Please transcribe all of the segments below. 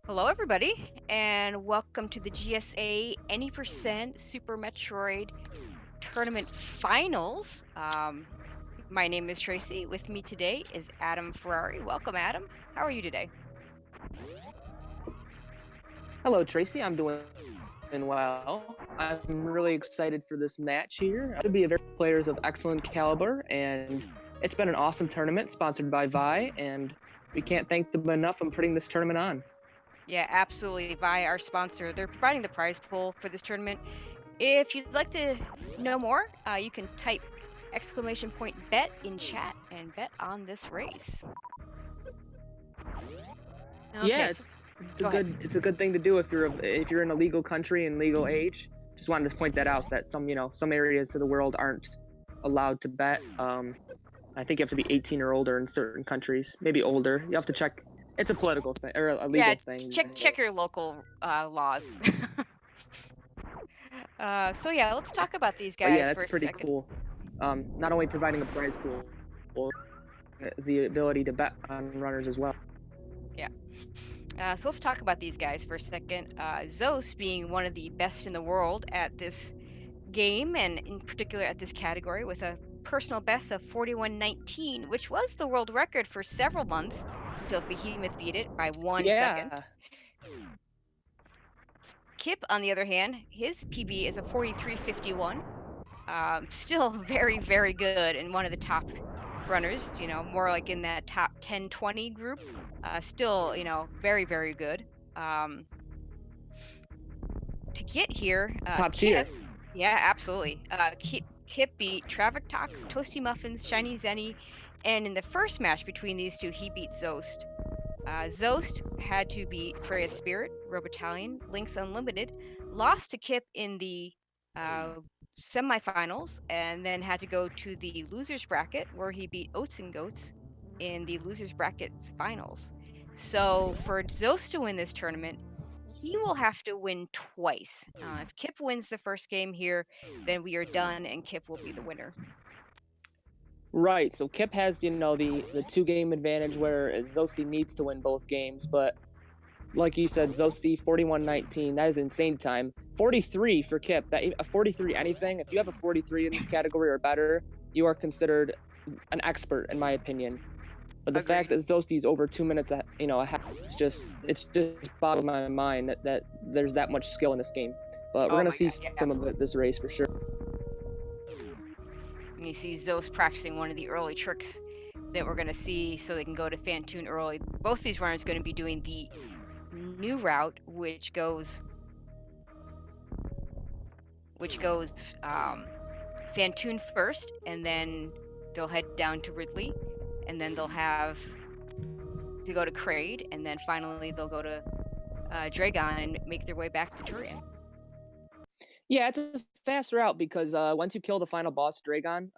Hello, everybody, and welcome to the GSA Any Super Metroid Tournament Finals. My name is Tracy. With me today is Adam Ferrari. Welcome, Adam. How are you today? Hello, Tracy. I'm doing well. I'm really excited for this match here. It should be a very players of excellent caliber, and it's been an awesome tournament sponsored by Vi, and we can't thank them enough for putting this tournament on. Yeah, absolutely. Via our sponsor, they're providing the prize pool for this tournament. If you'd like to know more, you can type exclamation point bet in chat and bet on this race. Okay, Yeah, so it's a go ahead. good thing to do if you're in a legal country and legal age. Just wanted to point that out that some areas of the world aren't allowed to bet. I think you have to be 18 or older in certain countries, maybe older. You have to check. It's a political thing or a Yeah, legal thing. check your local laws. So yeah, let's talk about these But yeah, guys for that's a pretty second. cool. Not only providing a prize pool, the ability to bet on runners as well. Yeah. So let's talk about these guys for a second. Zos being one of the best in the world at this game, and in particular at this category, with a personal best of 41:19, which was the world record for several months until Behemoth beat it by 1 second. Yeah, Kipp, on the other hand, his PB is a 43:51. Still very, very good and one of the top runners, more like in that top 10, 20 group. Still, very, very good. Um, to get here, top Kip, tier. yeah, absolutely. Kip beat Traffic Talks, Toasty Muffins, Shiny Zenny, and in the first match between these two, he beat Zoast. Zoast had to beat Freya's Spirit, Robotallion, Lynx Unlimited, lost to Kip in the uh, semifinals, and then had to go to the losers bracket where he beat Oats and Goats in the losers brackets finals. So for Zoast to win this tournament, he will have to win twice. If Kip wins the first game here, then we are done, and Kip will be the winner. Right. So Kip has the 2 game advantage where Zosti needs to win both games, but like you said, Zosti 41:19. That is insane time. 43 for Kip. That a 43 anything. If you have a 43 in this category or better, you are considered an expert, in my opinion. But the fact Agree. that Zosti's over 2 minutes, ahead, it's just boggled my mind that there's that much skill in this game. But we're Oh gonna my see god, yeah. some of this race for sure. And you see Zos practicing one of the early tricks that we're going to see so they can go to Fantoon early. Both these runners are going to be doing the new route, which goes Fantoon first, and then they'll head down to Ridley, and then they'll have to go to Kraid, and then finally they'll go to Dragon and make their way back to Turian. Yeah, it's a fast route because once you kill the final boss, Dragon,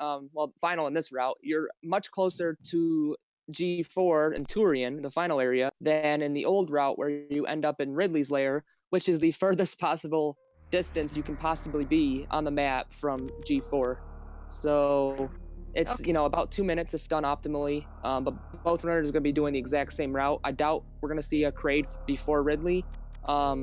final in this route, you're much closer to G4 and Turian, the final area, than in the old route where you end up in Ridley's lair, which is the furthest possible distance you can possibly be on the map from G4. So it's Okay. about 2 minutes if done optimally. But both runners are going to be doing the exact same route. I doubt we're going to see a Kraid before Ridley,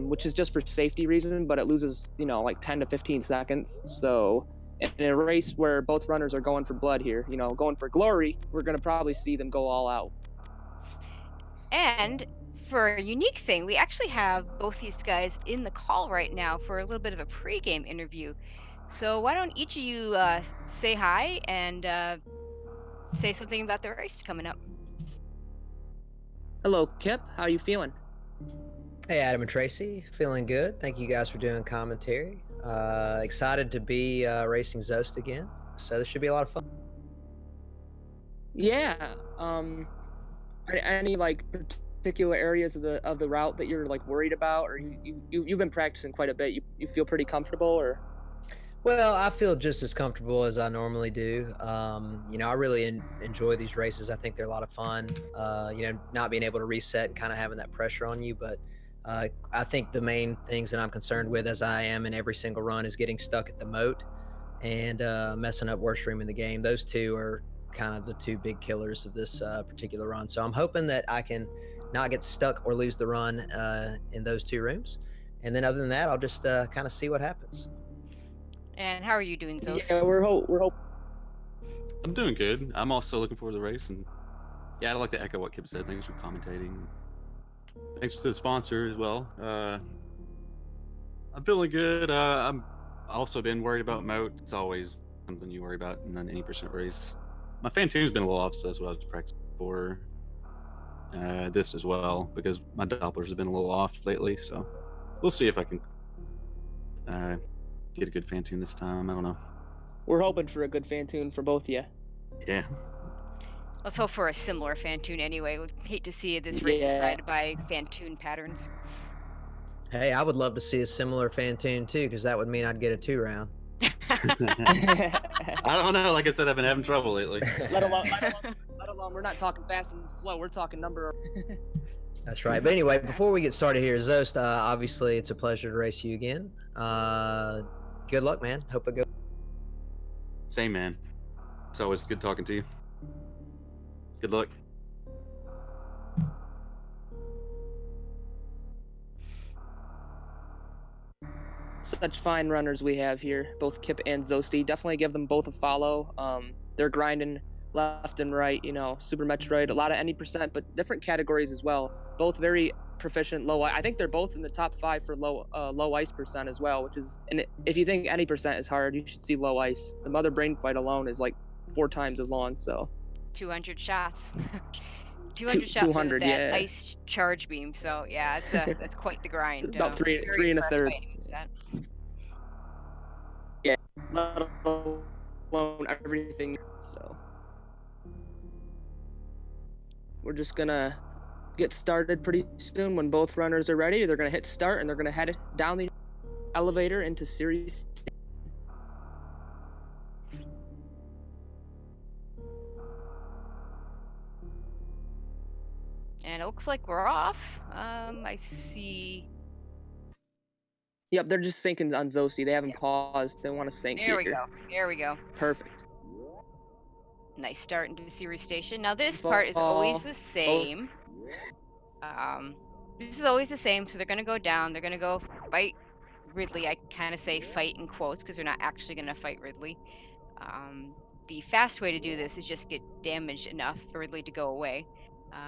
which is just for safety reason, but it loses, like 10 to 15 seconds. So in a race where both runners are going for blood here, going for glory, we're going to probably see them go all out. And for a unique thing, we actually have both these guys in the call right now for a little bit of a pregame interview. So why don't each of you say hi and say something about the race coming up? Hello, Kipp. How are you feeling? Hey, Adam and Tracy, feeling good. Thank you guys for doing commentary. Excited to be racing Zoast again. So this should be a lot of fun. Yeah. Any like particular areas of the route that you're like worried about, or you've been practicing quite a bit? You feel pretty comfortable, or? Well, I feel just as comfortable as I normally do. I really enjoy these races. I think they're a lot of fun. Not being able to reset and kind of having that pressure on you. But I think the main things that I'm concerned with, as I am in every single run, is getting stuck at the moat and messing up worst room in the game. Those two are kind of the two big killers of this particular run. So I'm hoping that I can not get stuck or lose the run in those 2 rooms. And then other than that, I'll just kind of see what happens. And how are you doing, Zoast? Yeah, we're hoping. I'm doing good. I'm also looking forward to the race, and yeah, I'd like to echo what Kipp said. Thanks for commentating. Thanks to the sponsor as well. I'm feeling good. I'm also been worried about moat. It's always something you worry about in an 80% race. My fan tune's been a little off, so that's what I was practicing for this as well, because my Dopplers have been a little off lately. So we'll see if I can get a good fan tune this time. I don't know. We're hoping for a good fan tune for both of you. Yeah. Let's hope for a similar fan tune anyway. We'd hate to see this race decided by fan tune patterns. Hey, I would love to see a similar fan tune too, because that would mean I'd get a 2 round. I don't know. Like I said, I've been having trouble lately. let alone, we're not talking fast and slow. We're talking number. That's right. But anyway, before we get started here, Zoast, obviously it's a pleasure to race you again. Good luck, man. Hope it goes. Same, man. It's always good talking to you. Good luck. Such fine runners we have here, both Kipp and Zoasty. Definitely give them both a follow. They're grinding left and right, you know, Super Metroid, a lot of any percent, but different categories as well. Both very proficient low. I think they're both in the top 5 for low ice percent as well, which is, and if you think any percent is hard, you should see low ice. The Mother Brain fight alone is like 4 times as long, so 200 shots. 200 shots 200, with that yeah. ice charge beam. So yeah, it's that's quite the grind. It's about Very three and a impressed third. by him with that. Yeah, let alone everything. So we're just gonna get started pretty soon. When both runners are ready, they're gonna hit start and they're gonna head down the elevator into series. And it looks like we're off. I see. Yep, they're just sinking on Zoasty. They haven't paused. They want to sink There here. we go. There we go. Perfect. Nice start into the series station. Now this part is always the same. This is always the same. So they're gonna go down. They're gonna go fight Ridley. I kind of say fight in quotes because they're not actually gonna fight Ridley. The fast way to do this is just get damaged enough for Ridley to go away.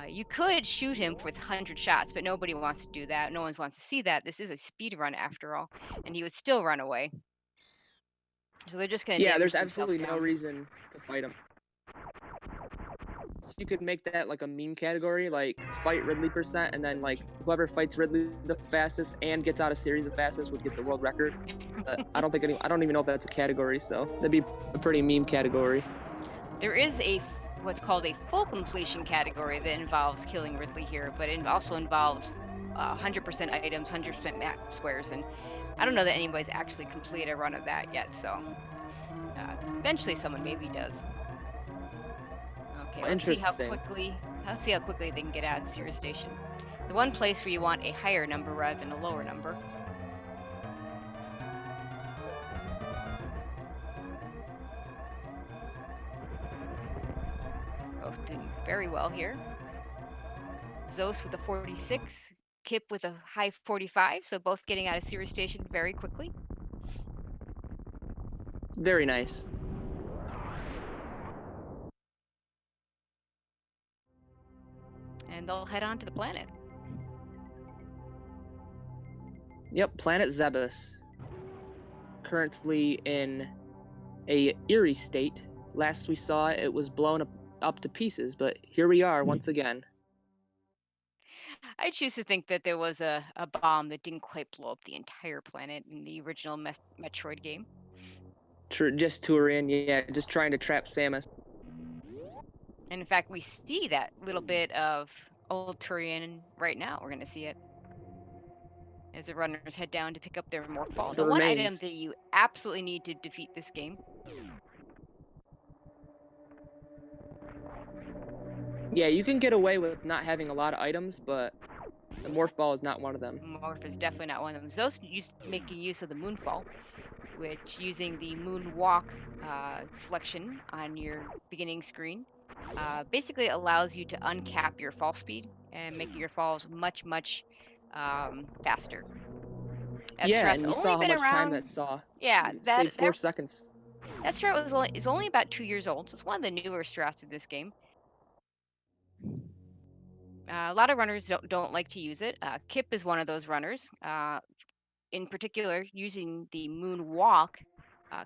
You could shoot him with 100 shots, but nobody wants to do that. No one wants to see that. This is a speed run after all, and he would still run away. So they're just going to there's absolutely no reason to fight him. So you could make that like a meme category, like fight Ridley percent, and then like whoever fights Ridley the fastest and gets out of series the fastest would get the world record. But I don't even know if that's a category, so that'd be a pretty meme category. There is what's called a full completion category that involves killing Ridley here, but it also involves 100% items, 100% map squares, and I don't know that anybody's actually completed a run of that yet, so eventually someone maybe does. Okay, let's see how quickly they can get out of Series Station. The one place where you want a higher number rather than a lower number. Both doing very well here. Zoast with a 46, Kipp with a high 45, so both getting out of Series Station very quickly. Very nice. And they'll head on to the planet. Yep, planet Zebus. Currently in a eerie state. Last we saw it was blown up to pieces, but here we are once again. I choose to think that there was a bomb that didn't quite blow up the entire planet in the original Metroid game. Just Turian, yeah, just trying to trap Samus. And in fact, we see that little bit of old Turian right now. We're going to see it as the runners head down to pick up their morph ball. The one item that you absolutely need to defeat this game. Yeah, you can get away with not having a lot of items, but the morph ball is not one of them. Morph is definitely not one of them. Zoast making use of the moonfall, which using the moonwalk selection on your beginning screen, basically allows you to uncap your fall speed and make your falls much, much faster. That Yeah, strat's and you only saw how been much time around. that saw. Yeah, You saved 4 that seconds. that strat is only about 2 years old, so it's one of the newer strats of this game. A lot of runners don't like to use it. Kipp is one of those runners. In particular, using the moonwalk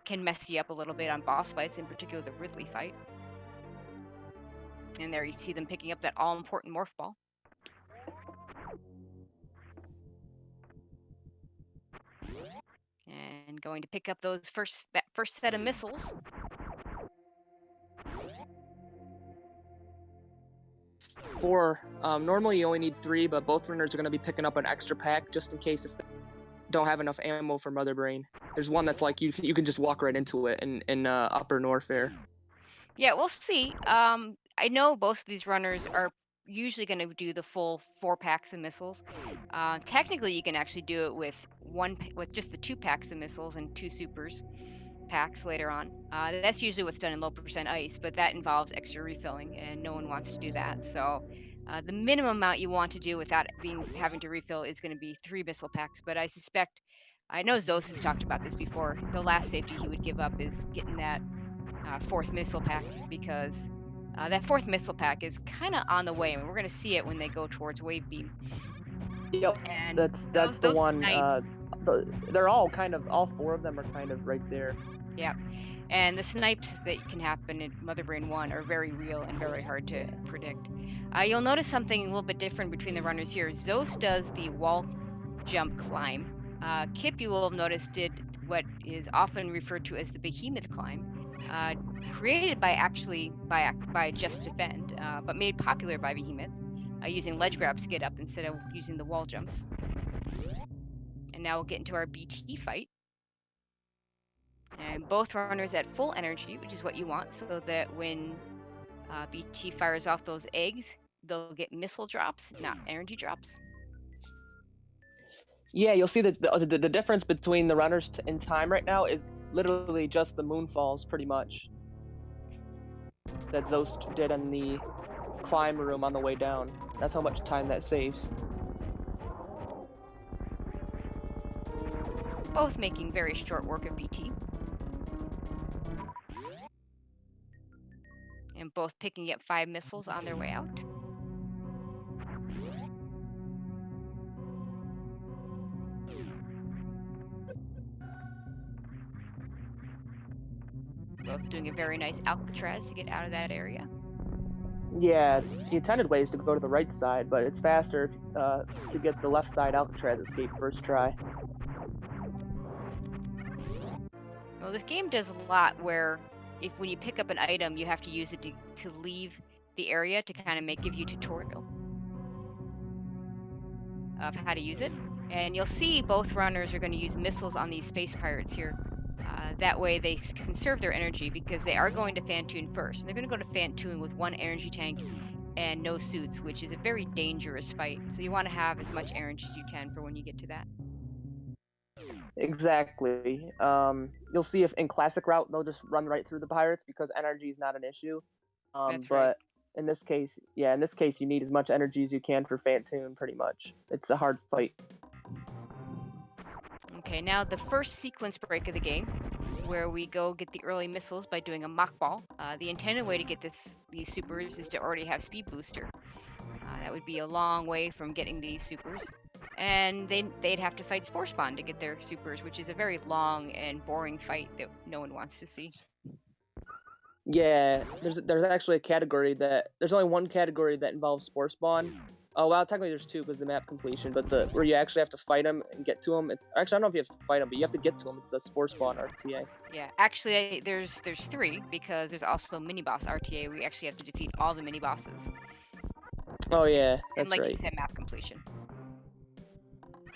can mess you up a little bit on boss fights, in particular the Ridley fight. And there you see them picking up that all-important morph ball. And going to pick up that first set of missiles. 4. Normally you only need 3, but both runners are going to be picking up an extra pack just in case if they don't have enough ammo for Mother Brain. There's one that's like you can just walk right into it in Upper Norfair. Yeah, we'll see. I know both of these runners are usually going to do the full 4 packs of missiles. Technically, you can actually do it with just the 2 packs of missiles and 2 supers packs later on. That's usually what's done in low percent ice, but that involves extra refilling, and no one wants to do that. So the minimum amount you want to do without having to refill is going to be 3 missile packs. But I know Zos has talked about this before. The last safety he would give up is getting that 4th missile pack, because that 4th missile pack is kind of on the way, and we're going to see it when they go towards Wave Beam. Yep, And that's the those one. snipes, They're all 4 of them are kind of right there. yeah. And the snipes that can happen in Mother Brain 1 are very real and very hard to predict. You'll notice something a little bit different between the runners here. Zos does the wall jump climb. Kipp, you will have noticed, did what is often referred to as the behemoth climb, created by Just Defend, but made popular by Behemoth, using ledge grabs to get up instead of using the wall jumps. And now we'll get into our BT fight. And both runners at full energy, which is what you want, so that when BT fires off those eggs, they'll get missile drops, not energy drops. Yeah, you'll see that the difference between the runners in time right now is literally just the moonfalls, pretty much. That Zost did in the climb room on the way down. That's how much time that saves. Both making very short work of BT. And both picking up 5 missiles on their way out. Both doing a very nice Alcatraz to get out of that area. Yeah, the intended way is to go to the right side, but it's faster to get the left side Alcatraz escape first try. Well, this game does a lot where when you pick up an item, you have to use it to leave the area to kind of give you a tutorial of how to use it. And you'll see both runners are going to use missiles on these space pirates here. That way they conserve their energy, because they are going to Fantoon first. And they're going to go to Fantoon with 1 energy tank and no suits, which is a very dangerous fight. So you want to have as much energy as you can for when you get to that. Exactly. You'll see if in classic route they'll just run right through the pirates because energy is not an issue. That's but right. in this case, you need as much energy as you can for Fantoon, pretty much. It's a hard fight. Okay, now the first sequence break of the game, where we go get the early missiles by doing a mock ball. The intended way to get these supers is to already have speed booster. That would be a long way from getting these supers. And they'd have to fight Spore Spawn to get their supers, which is a very long and boring fight that no one wants to see. Yeah, there's actually a category there's only one category that involves Spore Spawn. Oh, well, technically there's 2 because the map completion, but where you actually have to fight them and get to them, it's actually, I don't know if you have to fight them, but you have to get to them. It's a Spore Spawn RTA. Yeah, actually there's 3, because there's also a mini boss RTA where you actually have to defeat all the mini bosses. Oh yeah, And that's like right. you said, map completion.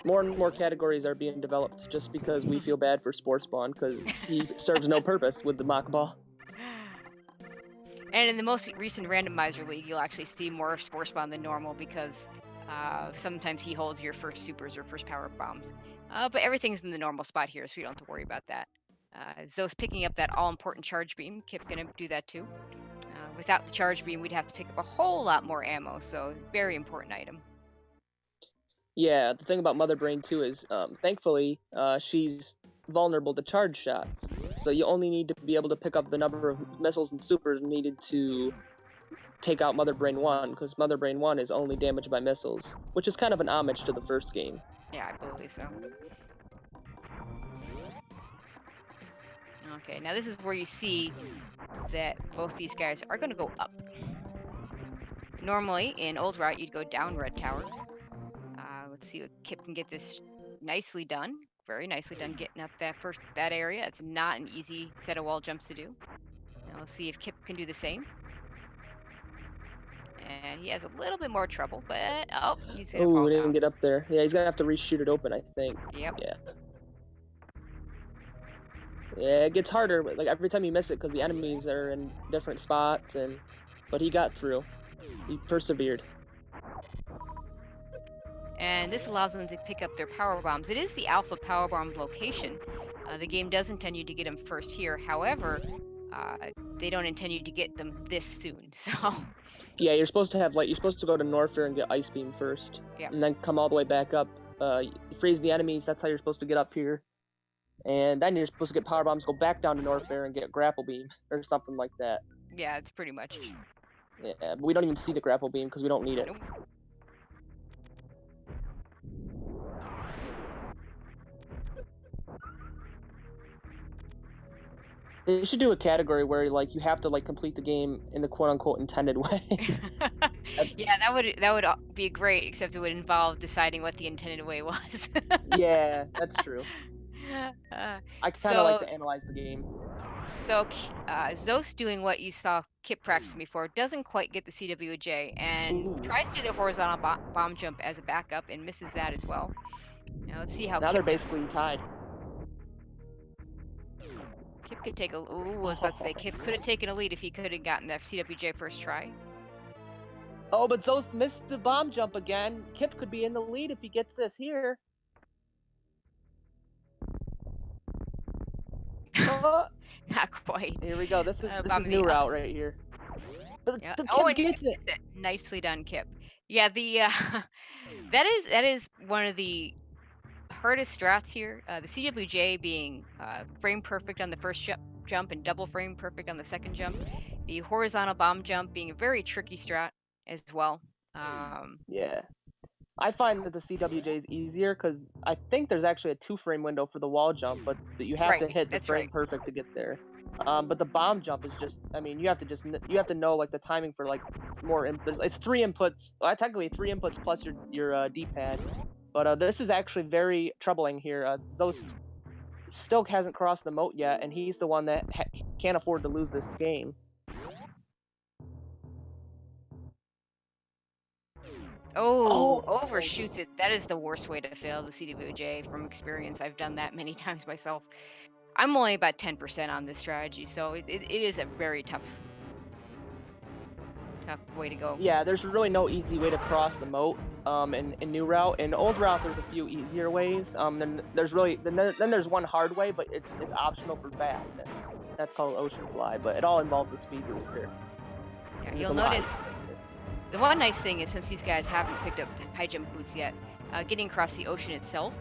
More and more categories are being developed just because we feel bad for Spore Spawn because he serves no purpose with the mock ball. And in the most recent randomizer league, you'll actually see more Spore Spawn than normal, because sometimes he holds your first supers or first power bombs. But everything's in the normal spot here, so you don't have to worry about that. Zo's picking up that all-important charge beam. Kipp gonna do that too. without the charge beam, we'd have to pick up a whole lot more ammo. So very important item. Yeah, the thing about Mother Brain too is, thankfully, she's vulnerable to charge shots. So you only need to be able to pick up the number of missiles and supers needed to take out Mother Brain 1, because Mother Brain 1 is only damaged by missiles, which is kind of an homage to the first game. Yeah, I believe so. Okay, now this is where you see that both these guys are going to go up. Normally, in Old Route, you'd go down Red Tower. Let's see what Kipp can get this nicely done. Very nicely done getting up that area. It's not an easy set of wall jumps to do. Now we'll see if Kipp can do the same. And he has a little bit more trouble, but oh, he's gonna fall Oh, didn't down. get up there. Yeah, he's gonna have to reshoot it open, I think. Yep. Yeah. Yeah, it gets harder, like every time you miss it, because the enemies are in different spots, but he got through. He persevered. And this allows them to pick up their power bombs. It is the alpha power bomb location. The game does intend you to get them first here. However, they don't intend you to get them this soon. So Yeah, you're supposed to have you're supposed to go to Norfair and get Ice Beam first, Yep. and then come all the way back up. You freeze the enemies. That's how you're supposed to get up here, and then you're supposed to get power bombs, go back down to Norfair and get Grapple Beam or something like that. yeah, it's pretty much. Yeah, but we don't even see the Grapple Beam because we don't need it. Nope. They should do a category where you have to complete the game in the quote-unquote intended way. Yeah, that would be great, except it would involve deciding what the intended way was. Yeah, that's true. I kind of like to analyze the game. So Zos doing what you saw Kipp practicing before doesn't quite get the CWJ and Ooh. tries to do the horizontal bomb jump as a backup and misses that as well. Now let's see how Now Kipp they're basically tied. Kipp could take a. Ooh, I was about to say Kipp could have taken a lead if he could have gotten that CWJ first try. Oh, but Zos missed the bomb jump again. Kipp could be in the lead if he gets this here. Oh, Not quite. here we go. This is Bomb new the route right here. But Yeah. the Oh, Kipp and gets Kipp it. gets it. Nicely done, Kipp. Yeah, the that is one of the hardest strats here. The CWJ being frame perfect on the first jump and double frame perfect on the second jump. The horizontal bomb jump being a very tricky strat as well. Yeah. I find that the CWJ is easier because I think there's actually a 2-frame window for the wall jump, but you have to Right, hit the that's frame right. perfect to get there. But the bomb jump is just, I mean, you have to know the timing for more inputs. It's 3 inputs. Well, technically 3 inputs plus your D-pad. But this is actually very troubling here. Zost still hasn't crossed the moat yet, and he's the one that can't afford to lose this game. Oh, overshoots it. That is the worst way to fail the CWJ from experience. I've done that many times myself. I'm only about 10% on this strategy, so it is a very tough way to go. Yeah, there's really no easy way to cross the moat in New Route. In Old Route, there's a few easier ways. Then there's one hard way, but it's optional for fastness. That's called Ocean Fly, but it all involves a speed booster. Yeah, you'll notice the one nice thing is since these guys haven't picked up the high jump boots yet, getting across the ocean itself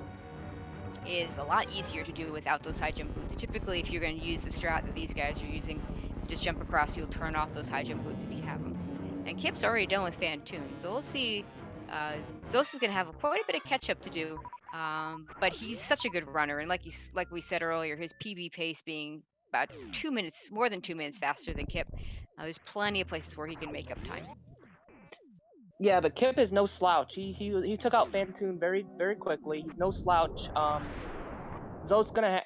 is a lot easier to do without those high jump boots. Typically, if you're going to use the strat that these guys are using, just jump across, you'll turn off those high jump boots if you have them. And Kipp's already done with Fantoon, so we'll see. Zos is going to have quite a bit of catch up to do, but he's such a good runner, and like we said earlier, his PB pace being about 2 minutes, more than 2 minutes faster than Kipp. There's plenty of places where he can make up time. Yeah, but Kipp is no slouch. He took out Fantoon very, very quickly. He's no slouch. Zos gonna,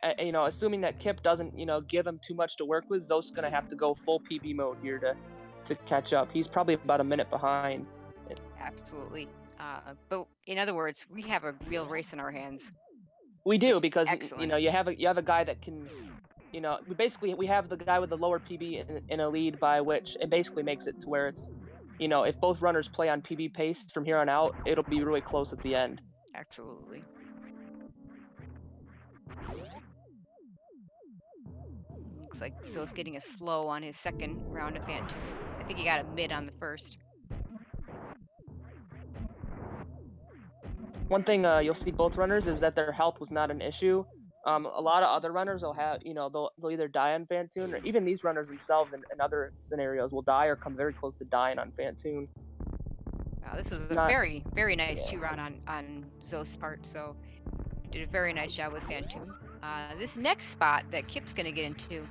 assuming that Kipp doesn't, give him too much to work with, Zos gonna have to go full PB mode here to catch up. He's probably about a minute behind. Absolutely. But in other words, we have a real race in our hands. We do, because excellent. you have a guy that can, we have the guy with the lower PB in a lead, by which it basically makes it to where it's, if both runners play on PB pace from here on out, it'll be really close at the end. Absolutely. Looks like Zo's getting a slow on his second round of Fantoon. I think he got a mid on the first. One thing you'll see both runners is that their health was not an issue. A lot of other runners will have, they'll either die on Fantoon, or even these runners themselves in other scenarios will die or come very close to dying on Fantoon. Wow, this was a Not- very, very nice 2-round on Zost's part, so did a very nice job with Fantoon. This next spot that Kipp's going to get into,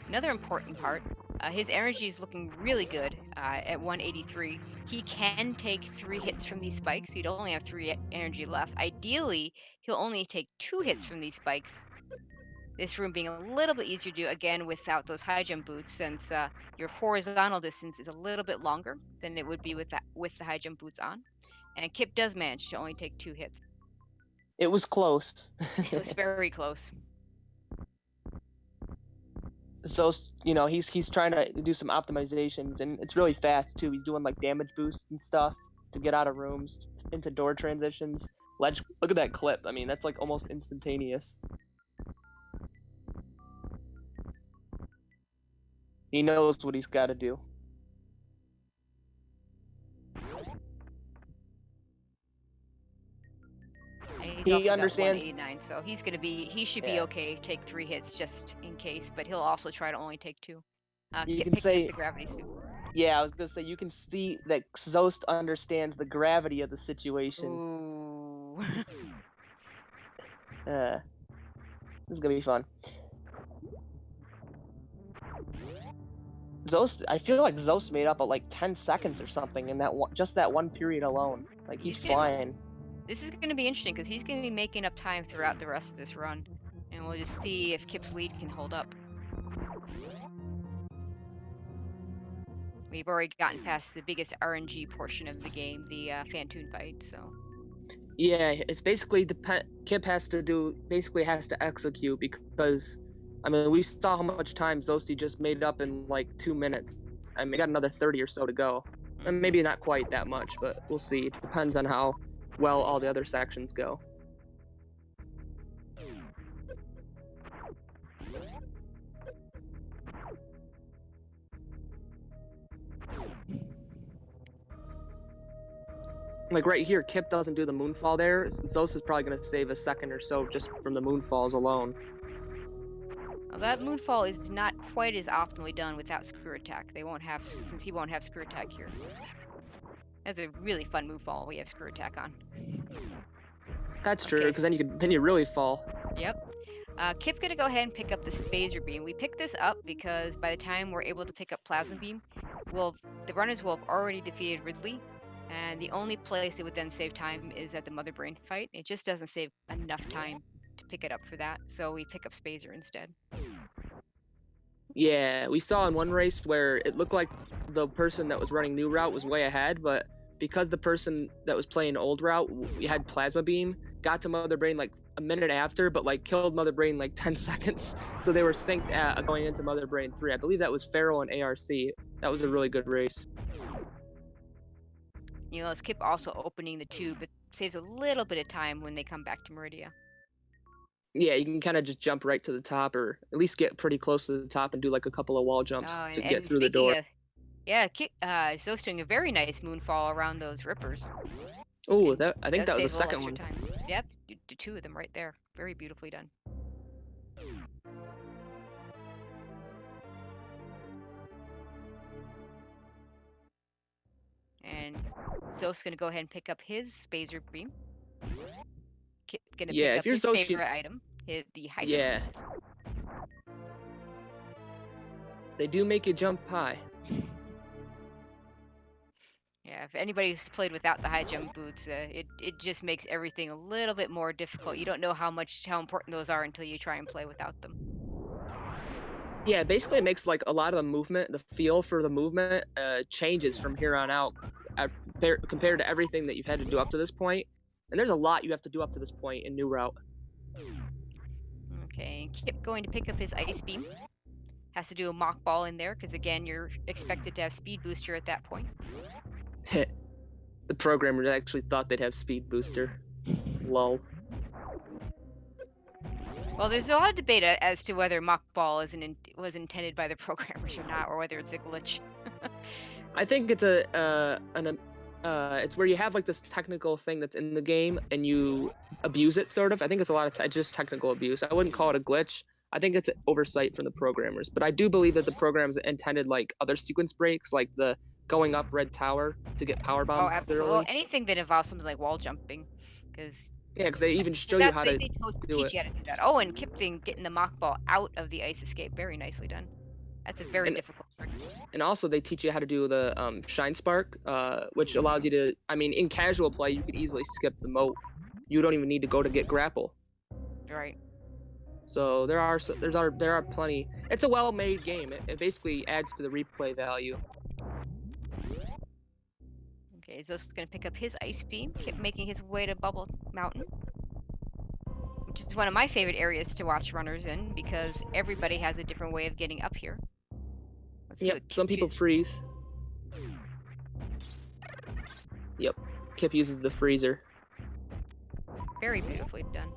another important part, his energy is looking really good at 183. He can take 3 hits from these spikes. He'd only have 3 energy left. Ideally, he'll only take 2 hits from these spikes. This room being a little bit easier to do, again, without those high jump boots, since your horizontal distance is a little bit longer than it would be with the high jump boots on. And Kipp does manage to only take 2 hits. It was close. It was very close. So, he's trying to do some optimizations, and it's really fast too. He's doing like damage boosts and stuff to get out of rooms, into door transitions. Look at that clip. I mean, that's like almost instantaneous. He knows what he's got to do. And He also got understands- 189, so he should be okay. Take 3 hits just in case, but he'll also try to only take 2. You Kipp can picking say- up the gravity suit. Yeah, I was gonna say you can see that Zoast understands the gravity of the situation. Ooh. This is gonna be fun. Zoast, I feel like Zoast made up at like 10 seconds or something in just that one period alone. Like he's He's good. flying. This is going to be interesting because he's going to be making up time throughout the rest of this run, and we'll just see if Kipp's lead can hold up. We've already gotten past the biggest RNG portion of the game, the Fantoon fight, so. Yeah, it's basically Kipp has to execute, because I mean, we saw how much time Zoasty just made up in like 2 minutes. I mean, we got another 30 or so to go. And maybe not quite that much, but we'll see. It depends on how well all the other sections go. Like right here, Kipp doesn't do the moonfall there. Zoast is probably going to save a second or so just from the moonfalls alone. Well, that moonfall is not quite as optimally done without screw attack. Since he won't have screw attack here. That's a really fun moonfall we have screw attack on. That's true, Okay. because then you really fall. Yep. Kipp's gonna go ahead and pick up the Spazer Beam. We picked this up because by the time we're able to pick up Plasma Beam, the runners will have already defeated Ridley, and the only place it would then save time is at the Mother Brain fight. It just doesn't save enough time to pick it up for that, so we pick up Spazer instead. Yeah, we saw in one race where it looked like the person that was running new route was way ahead, but because the person that was playing old route, we had Plasma Beam, got to Mother Brain like a minute after, but like killed Mother Brain like 10 seconds. So they were synced going into Mother Brain 3. I believe that was Feral and ARC. That was a really good race. It's Kipp also opening the tube, but saves a little bit of time when they come back to Meridia. Yeah, you can kind of just jump right to the top, or at least get pretty close to the top and do like a couple of wall jumps to get through the door. Zoast doing a very nice moonfall around those rippers. Oh, I think that was the Does save a little second one. extra time. Yep, 2 of them right there. Very beautifully done. And Zoast's gonna go ahead and pick up his Spazer Beam. Gonna Yeah, pick if up you're his Zoast, favorite item, the high jump Yeah. boots. They do make you jump high. Yeah, if anybody's played without the high jump boots, it just makes everything a little bit more difficult. You don't know how important those are until you try and play without them. Yeah, basically it makes like a lot of the movement, the feel for the movement changes from here on out compared to everything that you've had to do up to this point. And there's a lot you have to do up to this point in New Route. Okay, Kipp going to pick up his Ice Beam. Has to do a mock ball in there, because again, you're expected to have Speed Booster at that point. The programmers actually thought they'd have Speed Booster. Lol. Well, there's a lot of debate as to whether mock ball was intended by the programmers or not, or whether it's a glitch. I think it's it's where you have like this technical thing that's in the game and you abuse it, sort of. I think it's a lot of just technical abuse. I wouldn't call it a glitch. I think it's an oversight from the programmers. But I do believe that the programs intended like other sequence breaks, like the going up red tower to get power Oh, bombs absolutely. thoroughly. Well, anything that involves something like wall jumping, because Yeah, because they even show you how to they do teach it. you how to do that. Oh, and Kipp getting the mock ball out of the ice escape, very nicely done. That's a very And- difficult trick. And also they teach you how to do the shine spark, which allows you to. I mean, in casual play, you could easily skip the moat. You don't even need to go to get grapple. Right. So there are plenty. It's a well-made game. It basically adds to the replay value. Okay, Zo's gonna pick up his ice beam, Kipp making his way to Bubble Mountain, which is one of my favorite areas to watch runners in because everybody has a different way of getting up here. Let's see Yep, what some Kipp people chooses. freeze. Yep, Kipp uses the freezer. Very beautifully done.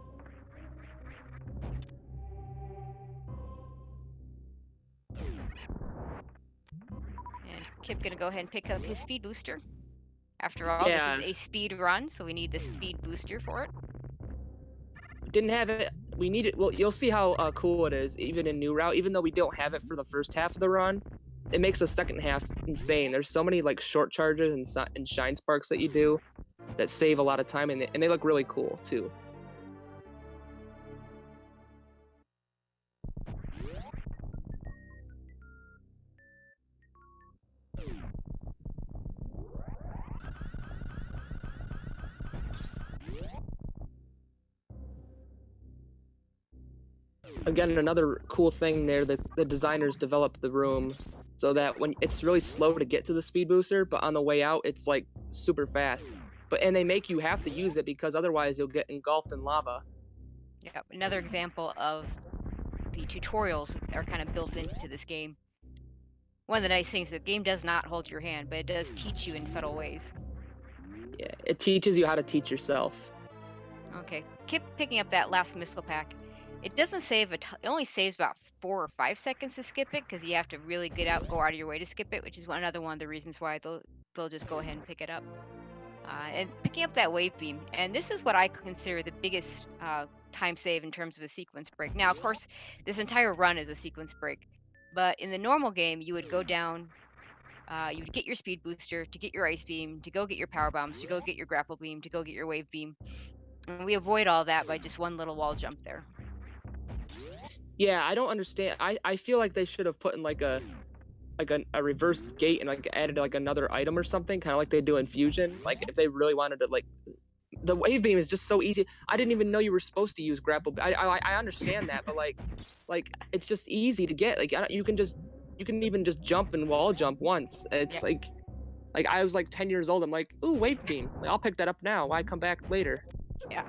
And Kipp gonna go ahead and pick up his speed booster. After all, Yeah. this is a speed run, so we need the speed booster for it. Didn't have it. We need it. Well, you'll see how cool it is, even in new route. Even though we don't have it for the first half of the run, it makes the second half insane. There's so many like short charges and shine sparks that you do that save a lot of time, and they look really cool too. Again, another cool thing there that the designers developed the room so that when it's really slow to get to the speed booster, but on the way out it's like super fast. And they make you have to use it because otherwise you'll get engulfed in lava. Yeah, another example of the tutorials that are kind of built into this game. One of the nice things, the game does not hold your hand, but it does teach you in subtle ways. Yeah, it teaches you how to teach yourself. Okay, Kipp picking up that last missile pack. It doesn't save it only saves about 4 or 5 seconds to skip it because you have to really go out of your way to skip it, which is another one of the reasons why they'll just go ahead and pick it up. And picking up that wave beam, and this is what I consider the biggest time save in terms of a sequence break. Now, of course, this entire run is a sequence break, but in the normal game, you would go down, you would get your speed booster to get your ice beam, to go get your power bombs, to go get your grapple beam, to go get your wave beam. And we avoid all that by just one little wall jump there. Yeah, I don't understand. I feel like they should have put in like a reverse gate and like added like another item or something, kind of like they do in Fusion. Like if they really wanted to, like, the wave beam is just so easy. I didn't even know you were supposed to use grapple. I understand that, but like it's just easy to get. Like you can even just jump and wall jump once. It's Yeah. like I was like 10 years old. I'm like, ooh, wave beam. Like, I'll pick that up now. Why come back later? Yeah.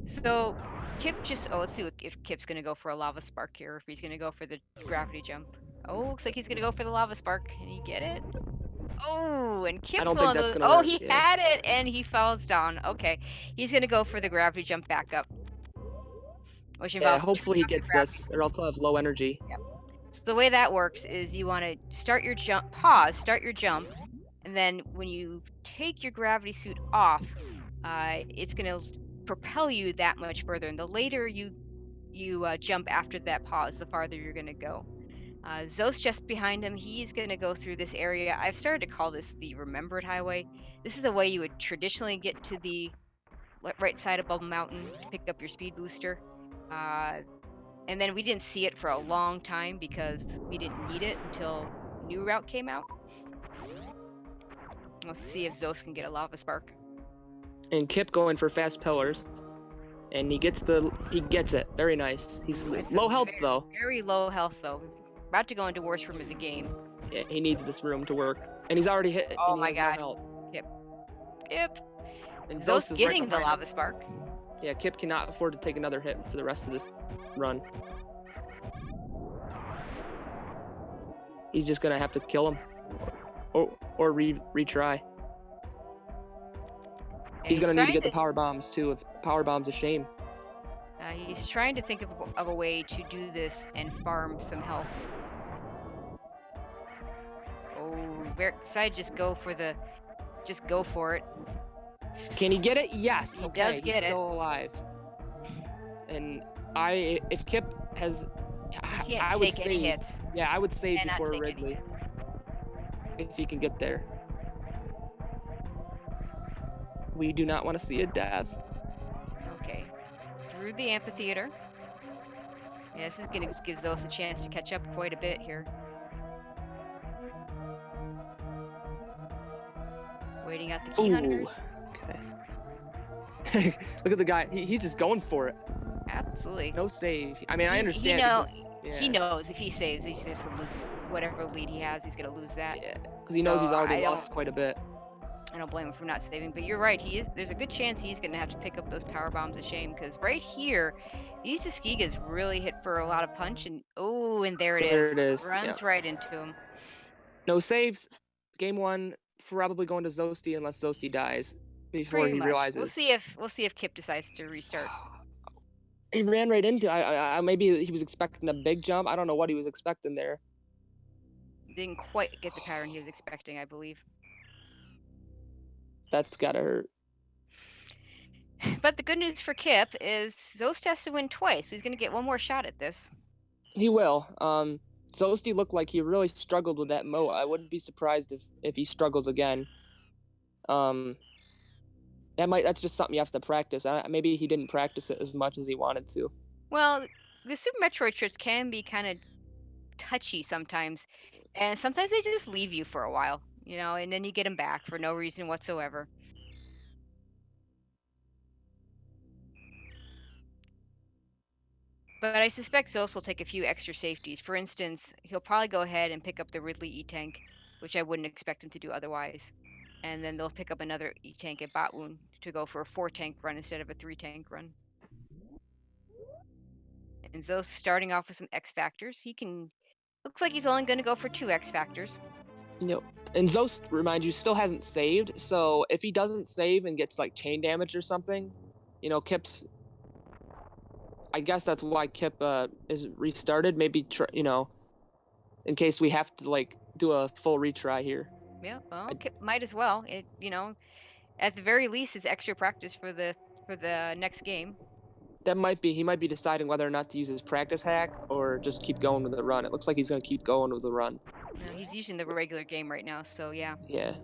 So Kipp let's see if Kipp's gonna go for a lava spark here, or if he's gonna go for the gravity jump. Oh, looks like he's gonna go for the lava spark. Can he get it? Oh, and Kipp's don't one think of that's those. gonna Oh, work, he yeah. had it and he falls down. Okay, he's gonna go for the gravity jump back up, which Yeah, involves hopefully he turning off gets the gravity. this, or else he'll have low energy. So the way that works is you want to start your jump, pause, start your jump, and then when you take your gravity suit off, it's gonna propel you that much further. And the later you jump after that pause, the farther you're gonna go. Zo's just behind him. He's gonna go through this area. I've started to call this the Remembered Highway. This is the way you would traditionally get to the right side of Bubble Mountain to pick up your speed booster. And then we didn't see it for a long time because we didn't need it until new route came out. Let's see if Zos can get a lava spark. And Kipp going for fast pillars, and he gets it. Very nice. He's It's low a health though. Very low health though. He's about to go into worst room in the game. Yeah, he needs this room to work, and he's already hit. Oh and he my has God. no health. Yep. And Zos is right getting the behind lava him. spark. Yeah, Kipp cannot afford to take another hit for the rest of this run. He's just gonna have to kill him, or retry. And He's gonna need to trying get the power bombs too. If power bombs a shame. He's trying to think of a way to do this and farm some health. Oh, decided just go for it. Can he get it? Yes. He Okay, does he's get it. still alive. And if Kipp has, He can't I would take any save. hits. Yeah, I would save Cannot before take any Ridley hits. if he can get there. We do not want to see a death. Okay. Through the amphitheater. Yeah, this is gonna give Zoast a chance to catch up quite a bit here. Waiting out the key hunters. Okay. Look at the guy. He's just going for it. Absolutely. No save. I mean, I understand. He knows if he saves, he's just gonna lose whatever lead he has. He's gonna lose that. Yeah, because he knows he's So, already lost quite a bit. I don't blame him for not saving, but you're right. There's a good chance he's gonna have to pick up those power bombs of shame, because right here, these Tuskigas really hit for a lot of punch, and there it There is. it is. Runs right into him. No saves. Game 1 probably going to Zoasty unless Zoasty dies before Pretty he much. realizes. We'll see if Kipp decides to restart. He ran right into. Maybe he was expecting a big jump. I don't know what he was expecting there. Didn't quite get the pattern he was expecting, I believe. That's gotta hurt. But the good news for Kipp is Zoast has to win twice, so he's gonna get one more shot at this. He will. Zoasty looked like he really struggled with that moat. I wouldn't be surprised if he struggles again. That's just something you have to practice. Maybe he didn't practice it as much as he wanted to. Well, the Super Metroid tricks can be kind of touchy sometimes, and sometimes they just leave you for a while, and then you get them back for no reason whatsoever. But I suspect Zoast will take a few extra safeties. For instance, he'll probably go ahead and pick up the Ridley E-Tank, which I wouldn't expect him to do otherwise. And then they'll pick up another E-Tank at Batwoon to go for a 4-tank run instead of a 3-tank run. And Zoast starting off with some X Factors. Looks like he's only going to go for 2 X Factors. Yep. And Zoast, remind you, still hasn't saved. So if he doesn't save and gets like chain damage or something, Kipp's. I guess that's why Kipp is restarted. Maybe in case we have to do a full retry here. Yeah, well, Kipp might as well. At the very least, it's extra practice for the next game. That might be. He might be deciding whether or not to use his practice hack or just keep going with the run. It looks like he's going to keep going with the run. No, he's using the regular game right now, so yeah. Yeah.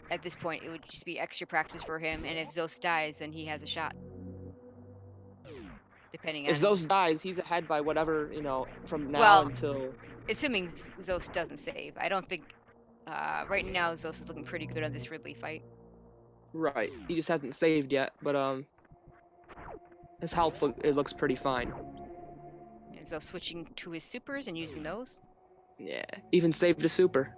At this point, it would just be extra practice for him, and if Zoast dies, then he has a shot. Depending on... If Zoast dies, he's ahead by whatever, from now until... Assuming Zoast doesn't save. I don't think... right now, Zoast is looking pretty good on this Ridley fight. Right. He just hasn't saved yet, but, his health, it looks pretty fine. And Zoast switching to his supers and using those. Yeah. Even saved a super.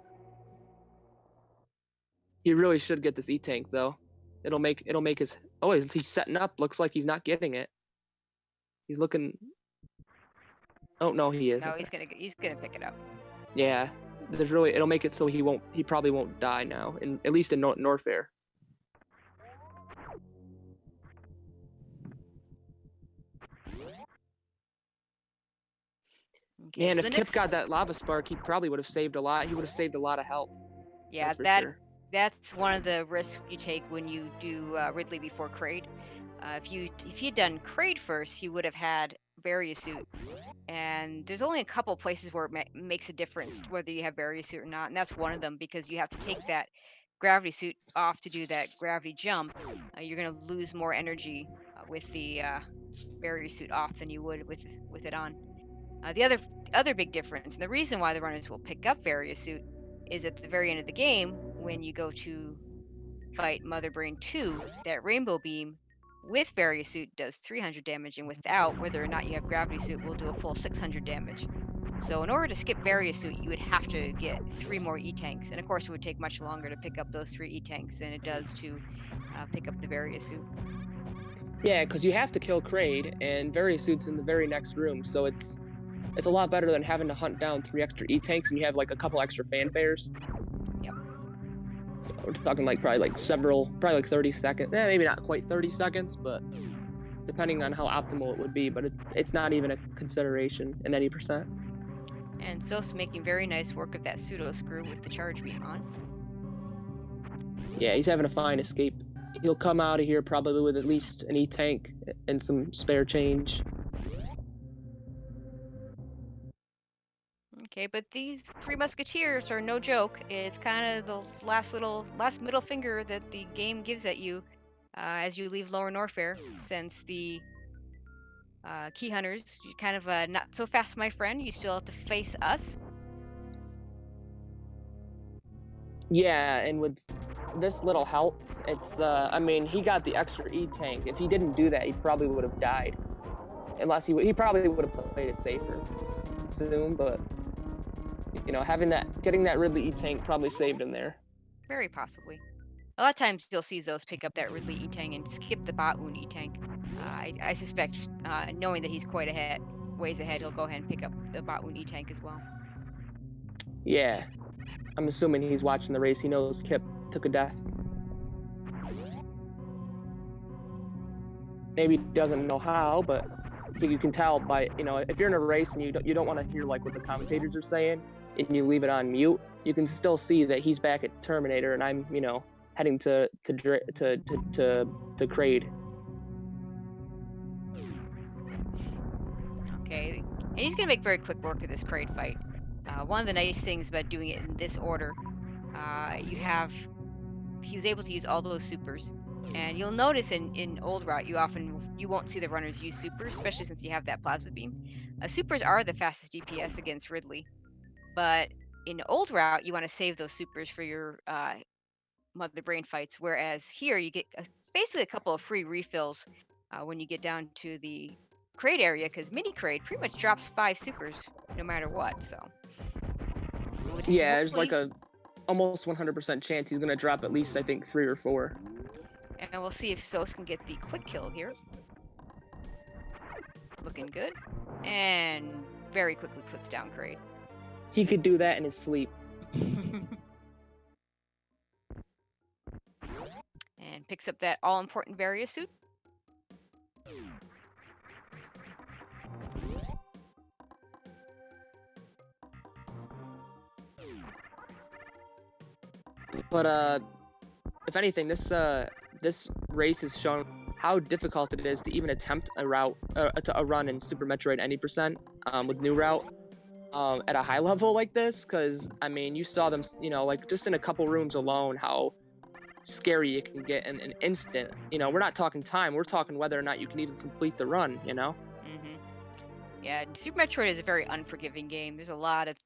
He really should get this E-Tank, though. It'll make his... Oh, he's setting up. Looks like he's not getting it. He's looking... Oh, no, he is. No, he's gonna pick it up. Yeah. It'll make it so he probably won't die now, at least in Norfair. Okay, Man, if Kipp got that lava spark, he probably would have saved a lot. He would have saved a lot of health. Yeah, that's one of the risks you take when you do Ridley before Kraid. If you'd done Kraid first, you would have had Barrier Suit, and there's only a couple places where it makes a difference whether you have Barrier Suit or not, and that's one of them, because you have to take that gravity suit off to do that gravity jump. You're gonna lose more energy with the Barrier Suit off than you would with it on. The other big difference, and the reason why the runners will pick up Barrier Suit, is at the very end of the game, when you go to fight Mother Brain 2, that Rainbow Beam with Barrier Suit does 300 damage, and without, whether or not you have Gravity Suit, will do a full 600 damage. So in order to skip Barrier Suit, you would have to get 3 more E-Tanks, and of course it would take much longer to pick up those 3 E-Tanks than it does to pick up the Barrier Suit. Yeah, because you have to kill Kraid, and Barrier Suit's in the very next room, so it's a lot better than having to hunt down 3 extra E-Tanks, and you have a couple extra fanfares. Yep. So we're talking probably 30 seconds. Maybe not quite 30 seconds, but depending on how optimal it would be, but it's not even a consideration in any percent. And Zo's making very nice work of that pseudo screw with the charge beam on. Yeah, he's having a fine escape. He'll come out of here probably with at least an E-tank and some spare change. Okay, but these three musketeers are no joke. It's kind of the last middle finger that the game gives at you as you leave Lower Norfair, since the key hunters, you kind of not so fast, my friend. You still have to face us. Yeah, and with this little health, it's I mean, he got the extra E-tank. If he didn't do that, he probably would have died. Unless he probably would have played it safer. Soon, but you know, getting that Ridley E-tank probably saved him there. Very possibly. A lot of times you'll see Zos pick up that Ridley E-tank and skip the Batwoon E-tank. I suspect, knowing that he's quite ways ahead, he'll go ahead and pick up the Batwoon E-tank as well. Yeah, I'm assuming he's watching the race. He knows Kipp took a death. Maybe he doesn't know how, but you can tell by, you know, if you're in a race and you don't want to hear like what the commentators are saying and you leave it on mute, you can still see that he's back at Terminator and I'm, you know, heading to Kraid. Okay, and he's gonna make very quick work of this Kraid fight. One of the nice things about doing it in this order, he was able to use all those supers. And you'll notice in old route, you won't see the runners use supers, especially since you have that plasma beam. Supers are the fastest DPS against Ridley, but in old route, you want to save those supers for your mother brain fights. Whereas here, you get basically a couple of free refills when you get down to the Kraid area, because mini Kraid pretty much drops 5 supers no matter what. So yeah, there's like a almost 100% chance he's gonna drop at least, I think, 3 or 4. And we'll see if Sos can get the quick kill here. Looking good. And very quickly puts down Kraid. He could do that in his sleep. And picks up that all-important Varia suit. But if anything, this race has shown how difficult it is to even attempt a run in Super Metroid Any Percent with new route at a high level like this. Because I mean, you saw them, you know, like just in a couple rooms alone, how scary it can get in an instant. You know, we're not talking time; we're talking whether or not you can even complete the run. You know. Yeah, Super Metroid is a very unforgiving game. There's a lot of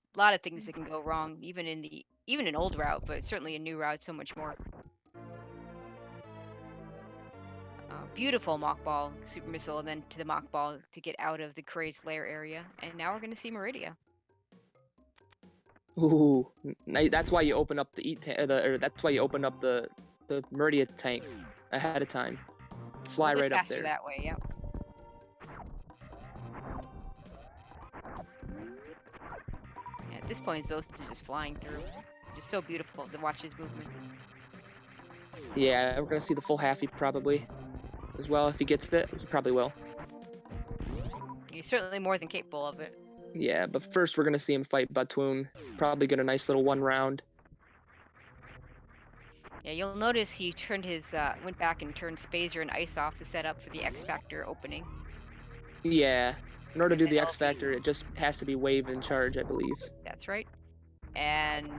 things that can go wrong, even in old route, but certainly in new route, so much more. Beautiful Mach Ball, Super Missile, and then to the Mach Ball to get out of the Kraid's lair area. And now we're going to see Meridia. Ooh, that's why you open up the that's why you open up the Meridia tank ahead of time. Fly right up there. That way, yeah. At this point, Zost is just flying through. Just so beautiful to watch his movement. Yeah, we're gonna see the full halfie probably as well. If he gets it, he probably will. He's certainly more than capable of it. Yeah, but first we're gonna see him fight Batwoon. He's probably get a nice little 1 round. Yeah, you'll notice he turned his went back and turned Spazer and Ice off to set up for the X Factor opening. Yeah, in order to do the X Factor, it just has to be wave and charge, I believe. That's right. And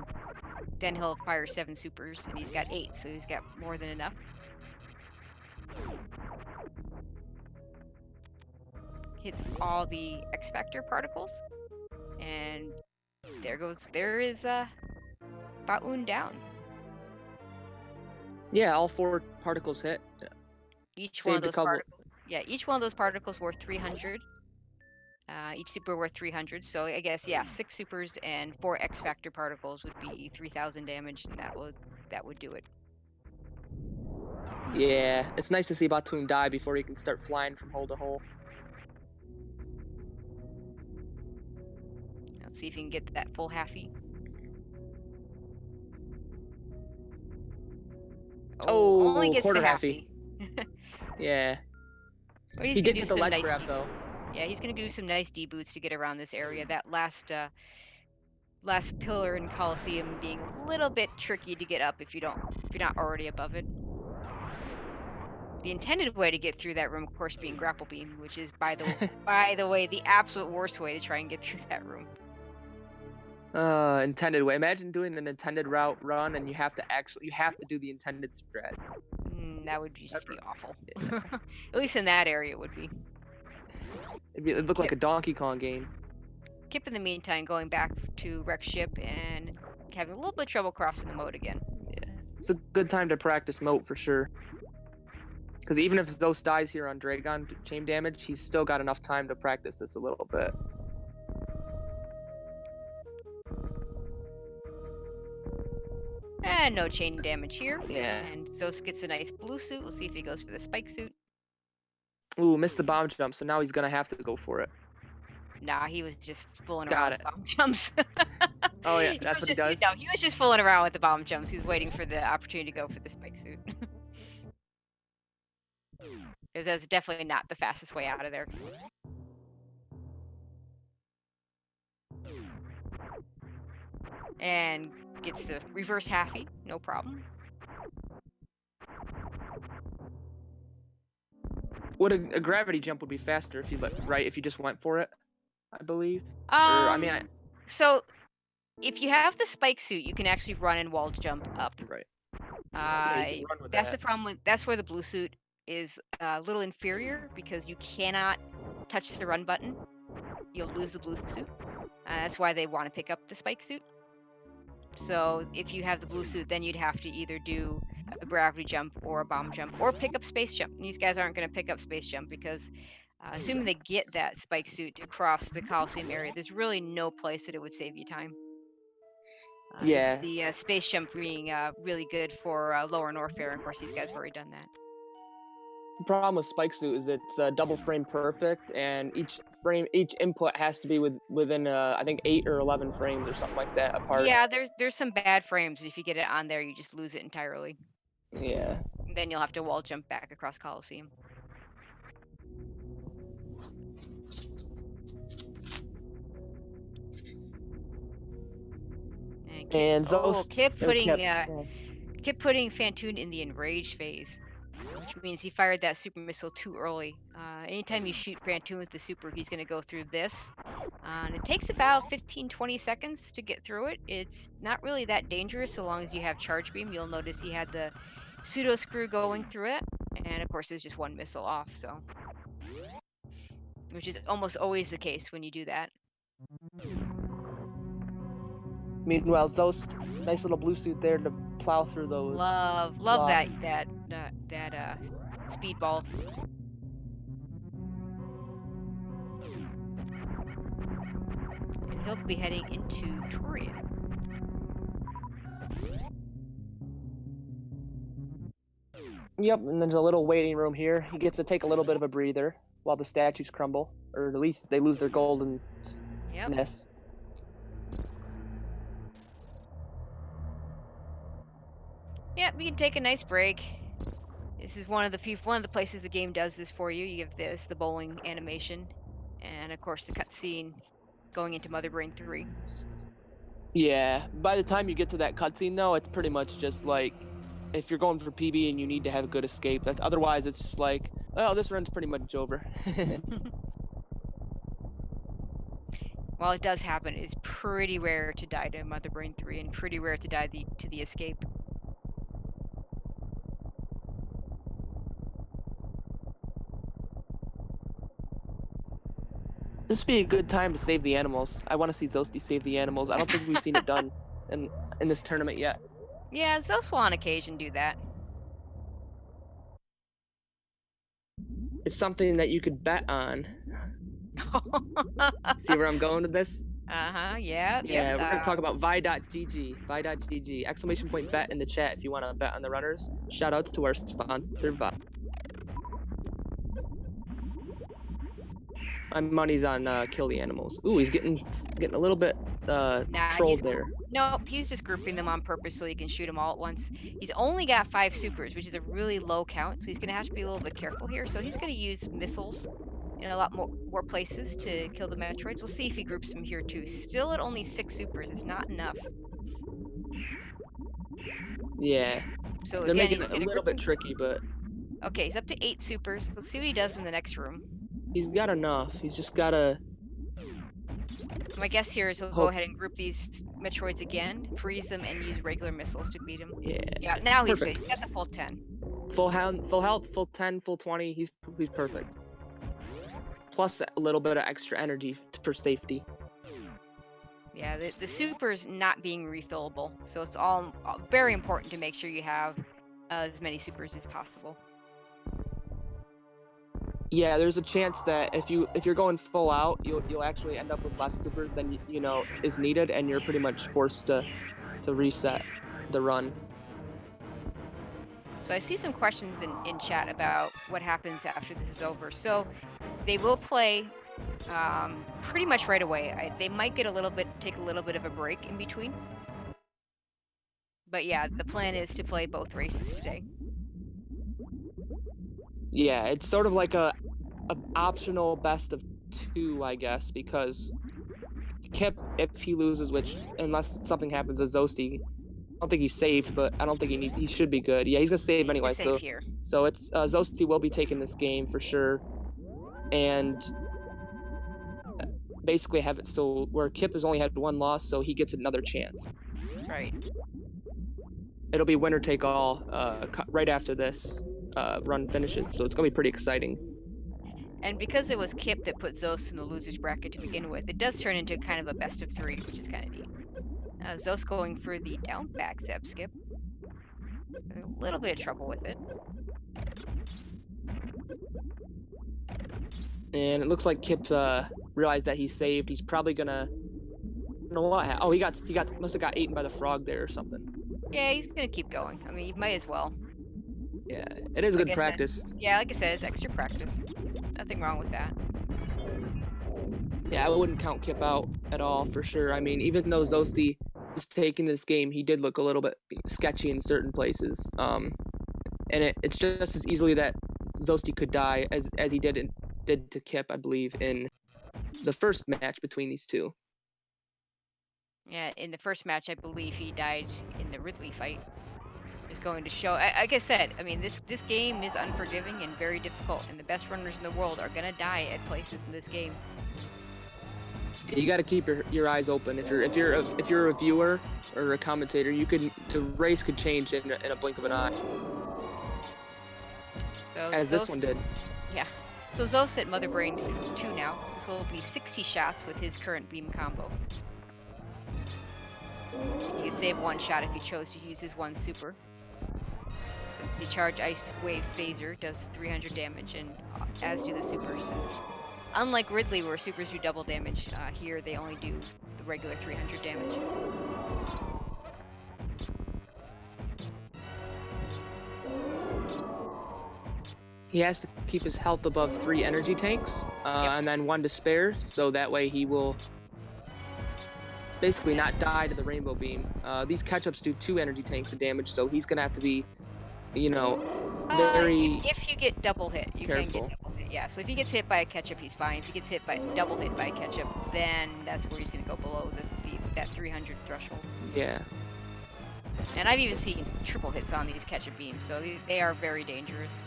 then he'll fire 7 supers, and he's got 8, so he's got more than enough. Hits all the X Factor particles, and there is Batwoon down. Yeah, all 4 particles hit. Each one of those particles worth 300. Each super worth 300. So I guess 6 supers and 4 X Factor particles would be 3,000 damage, and that would do it. Yeah, it's nice to see Batwoon die before he can start flying from hole to hole. Let's see if you can get that full halfie. Oh, only gets quarter the halfie. Yeah. But he's He gonna did do get the some ledge nice grab D- though. Yeah, he's gonna do some nice D-boots to get around this area. That last pillar in Coliseum being a little bit tricky to get up if you're not already above it. The intended way to get through that room, of course, being grapple beam, which is by the way, the absolute worst way to try and get through that room. Intended way. Imagine doing an intended route run and you have to do the intended strat. That would just be awful. Yeah. At least in that area it would be. It'd look like a Donkey Kong game. Kipp, in the meantime, going back to wreck ship and having a little bit of trouble crossing the moat again. Yeah, it's a good time to practice moat for sure. Because even if Zoast dies here on Dragon chain damage, he's still got enough time to practice this a little bit. And no chain damage here. Yeah. And Zoast gets a nice blue suit. We'll see if he goes for the spike suit. Ooh, missed the bomb jump, so now he's gonna have to go for it. Nah, he was just fooling Got around it. with bomb jumps. Oh yeah, that's what he does. No, he was just fooling around with the bomb jumps. He was waiting for the opportunity to go for the spike suit. Because that's definitely not the fastest way out of there. And gets the reverse halfie, no problem. What a gravity jump would be faster if you just went for it, I believe. So if you have the spike suit, you can actually run and wall jump up. Right. That's the problem that's where the blue suit is a little inferior, because you cannot touch the run button. You'll lose the blue suit. That's why they want to pick up the spike suit. So if you have the blue suit, then you'd have to either do a gravity jump or a bomb jump or pick up space jump. And these guys aren't going to pick up space jump because assuming they get that spike suit to cross the Coliseum area, there's really no place that it would save you time. Yeah. The space jump being really good for lower Norfair, and of course these guys have already done that. The problem with spike suit is it's double frame perfect, and each input has to be within I think 8 or 11 frames or something like that apart. Yeah, there's some bad frames. If you get it on there, you just lose it entirely. Yeah. And then you'll have to wall jump back across Coliseum. And Kipp putting Phantoon in the enraged phase, which means he fired that super missile too early. Anytime you shoot Phantoon with the super, he's going to go through this. And it takes about 15-20 seconds to get through it. It's not really that dangerous so long as you have charge beam. You'll notice he had the pseudo screw going through it, and of course there's just one missile off, so which is almost always the case when you do that. Meanwhile, Zoast, nice little blue suit there to plow through those. Love that speedball. And he'll be heading into Turian. Yep, and there's a little waiting room here. He gets to take a little bit of a breather while the statues crumble, or at least they lose their goldenness. Yep. Yep, you can take a nice break. This is one of the places the game does this for you. You have the bowling animation, and of course the cutscene going into Mother Brain 3. Yeah, by the time you get to that cutscene though, it's pretty much just like if you're going for PB and you need to have a good escape. Otherwise, it's just like, well, this run's pretty much over. While it does happen, it's pretty rare to die to Mother Brain 3 and pretty rare to die to the escape. This would be a good time to save the animals. I want to see Zoasty save the animals. I don't think we've seen it done in this tournament yet. Yeah, Zoast will on occasion do that. It's something that you could bet on. See where I'm going with this? Yeah. Yeah, we're going to talk about vi.gg. Vi.gg. Exclamation point bet in the chat if you want to bet on the runners. Shoutouts to our sponsor, Vi. My money's on kill the animals. Ooh, he's getting a little bit trolled there. Nope, he's just grouping them on purpose so he can shoot them all at once. He's only got 5 supers, which is a really low count, so he's going to have to be a little bit careful here. So he's going to use missiles in a lot more places to kill the Metroids. We'll see if he groups them here too. Still at only 6 supers, it's not enough. Yeah. So They're again, making it a little bit tricky, but okay, he's up to 8 supers. Let's see what he does in the next room. he's got enough. He's just gotta. My guess here is he'll go ahead and group these Metroids again, freeze them, and use regular missiles to beat him. Yeah. Yeah, now he's Perfect. good. He's got the full 10. Full health, full 10, full 20. He's perfect. Plus a little bit of extra energy for safety. Yeah, the super's not being refillable, so it's all very important to make sure you have as many supers as possible. Yeah, there's a chance that if you're going full out, you'll actually end up with less supers than you know is needed, and you're pretty much forced to reset the run. So I see some questions in chat about what happens after this is over. So they will play pretty much right away. They might take a little bit of a break in between. But yeah, the plan is to play both races today. Yeah, it's sort of like a optional best of 2, I guess, because Kipp, if he loses, which unless something happens to zoasty, I don't think he's saved, but I don't think he should be good. Yeah, he's gonna save anyway. Save here. So it's zoasty will be taking this game for sure, and basically have it so where Kipp has only had 1 loss, so he gets another chance. Right. It'll be winner take all right after this run finishes, so it's gonna be pretty exciting. And because it was Kipp that put Zoast in the loser's bracket to begin with, it does turn into kind of a best of 3, which is kind of neat. Zoast going for the down back zap skip. Having a little bit of trouble with it. And it looks like Kipp realized that he's saved. He's probably gonna. I don't know what? Oh, he must have got eaten by the frog there or something. Yeah, he's gonna keep going. I mean, you might as well. Yeah, it is good practice. Yeah, like I said, it's extra practice. Nothing wrong with that. Yeah, I wouldn't count Kipp out at all for sure. I mean, even though zoasty is taking this game, he did look a little bit sketchy in certain places. And it's just as easily that zoasty could die as he did to Kipp, I believe, in the first match between these two. Yeah, in the first match, I believe he died in the Ridley fight. Is going to show. Like I said, I mean, this game is unforgiving and very difficult, and the best runners in the world are gonna die at places in this game. You got to keep your eyes open. If you're a viewer or a commentator, the race could change in a blink of an eye. So as this one did. Yeah. So Zoast at Mother Brain 2 now. This will be 60 shots with his current beam combo. He could save 1 shot if he chose to use his 1 super. Since the Charge Ice Wave Spazer does 300 damage, and as do the supers. Since unlike Ridley, where supers do double damage, here they only do the regular 300 damage. He has to keep his health above 3 energy tanks, and then 1 to spare, so that way he will basically not die to the rainbow beam. These catch-ups do 2 energy tanks of damage, so he's gonna have to be, very if you get double hit, you careful. can get double hit. Yeah, so if he gets hit by a catch-up, he's fine. If he gets double hit by a catch-up, then that's where he's gonna go below that 300 threshold. Yeah. And I've even seen triple hits on these catch-up beams, so they are very dangerous.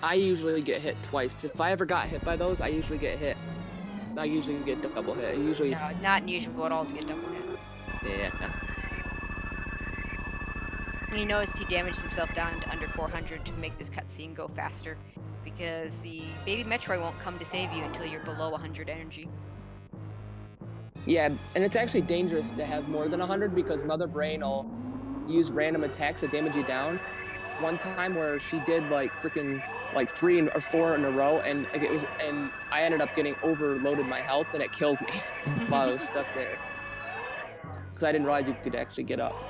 I usually get hit twice. If I ever got hit by those, I usually get hit. I usually get double hit. No, not unusual at all to get double hit. Yeah. He noticed he damaged himself down to under 400 to make this cutscene go faster, because the baby Metroid won't come to save you until you're below 100 energy. Yeah, and it's actually dangerous to have more than 100 because Mother Brain will use random attacks to damage you down. One time where she did like freaking 3 or 4 in a row, and I ended up getting overloaded my health, and it killed me while I was stuck there because I didn't realize you could actually get up.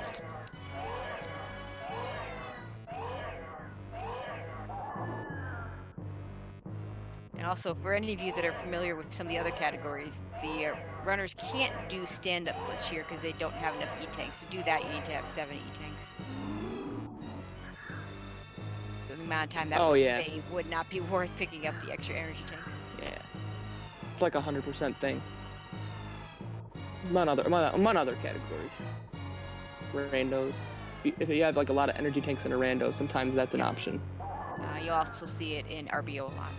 And also, for any of you that are familiar with some of the other categories, the runners can't do stand-up glitch here because they don't have enough E-tanks. To do that, you need to have 7 E-tanks. So the amount of time that would save would not be worth picking up the extra energy tanks. Yeah. It's like 100% thing. Among other categories. Randos. If you have like a lot of energy tanks in a rando, sometimes that's an option. You also see it in RBO a lot.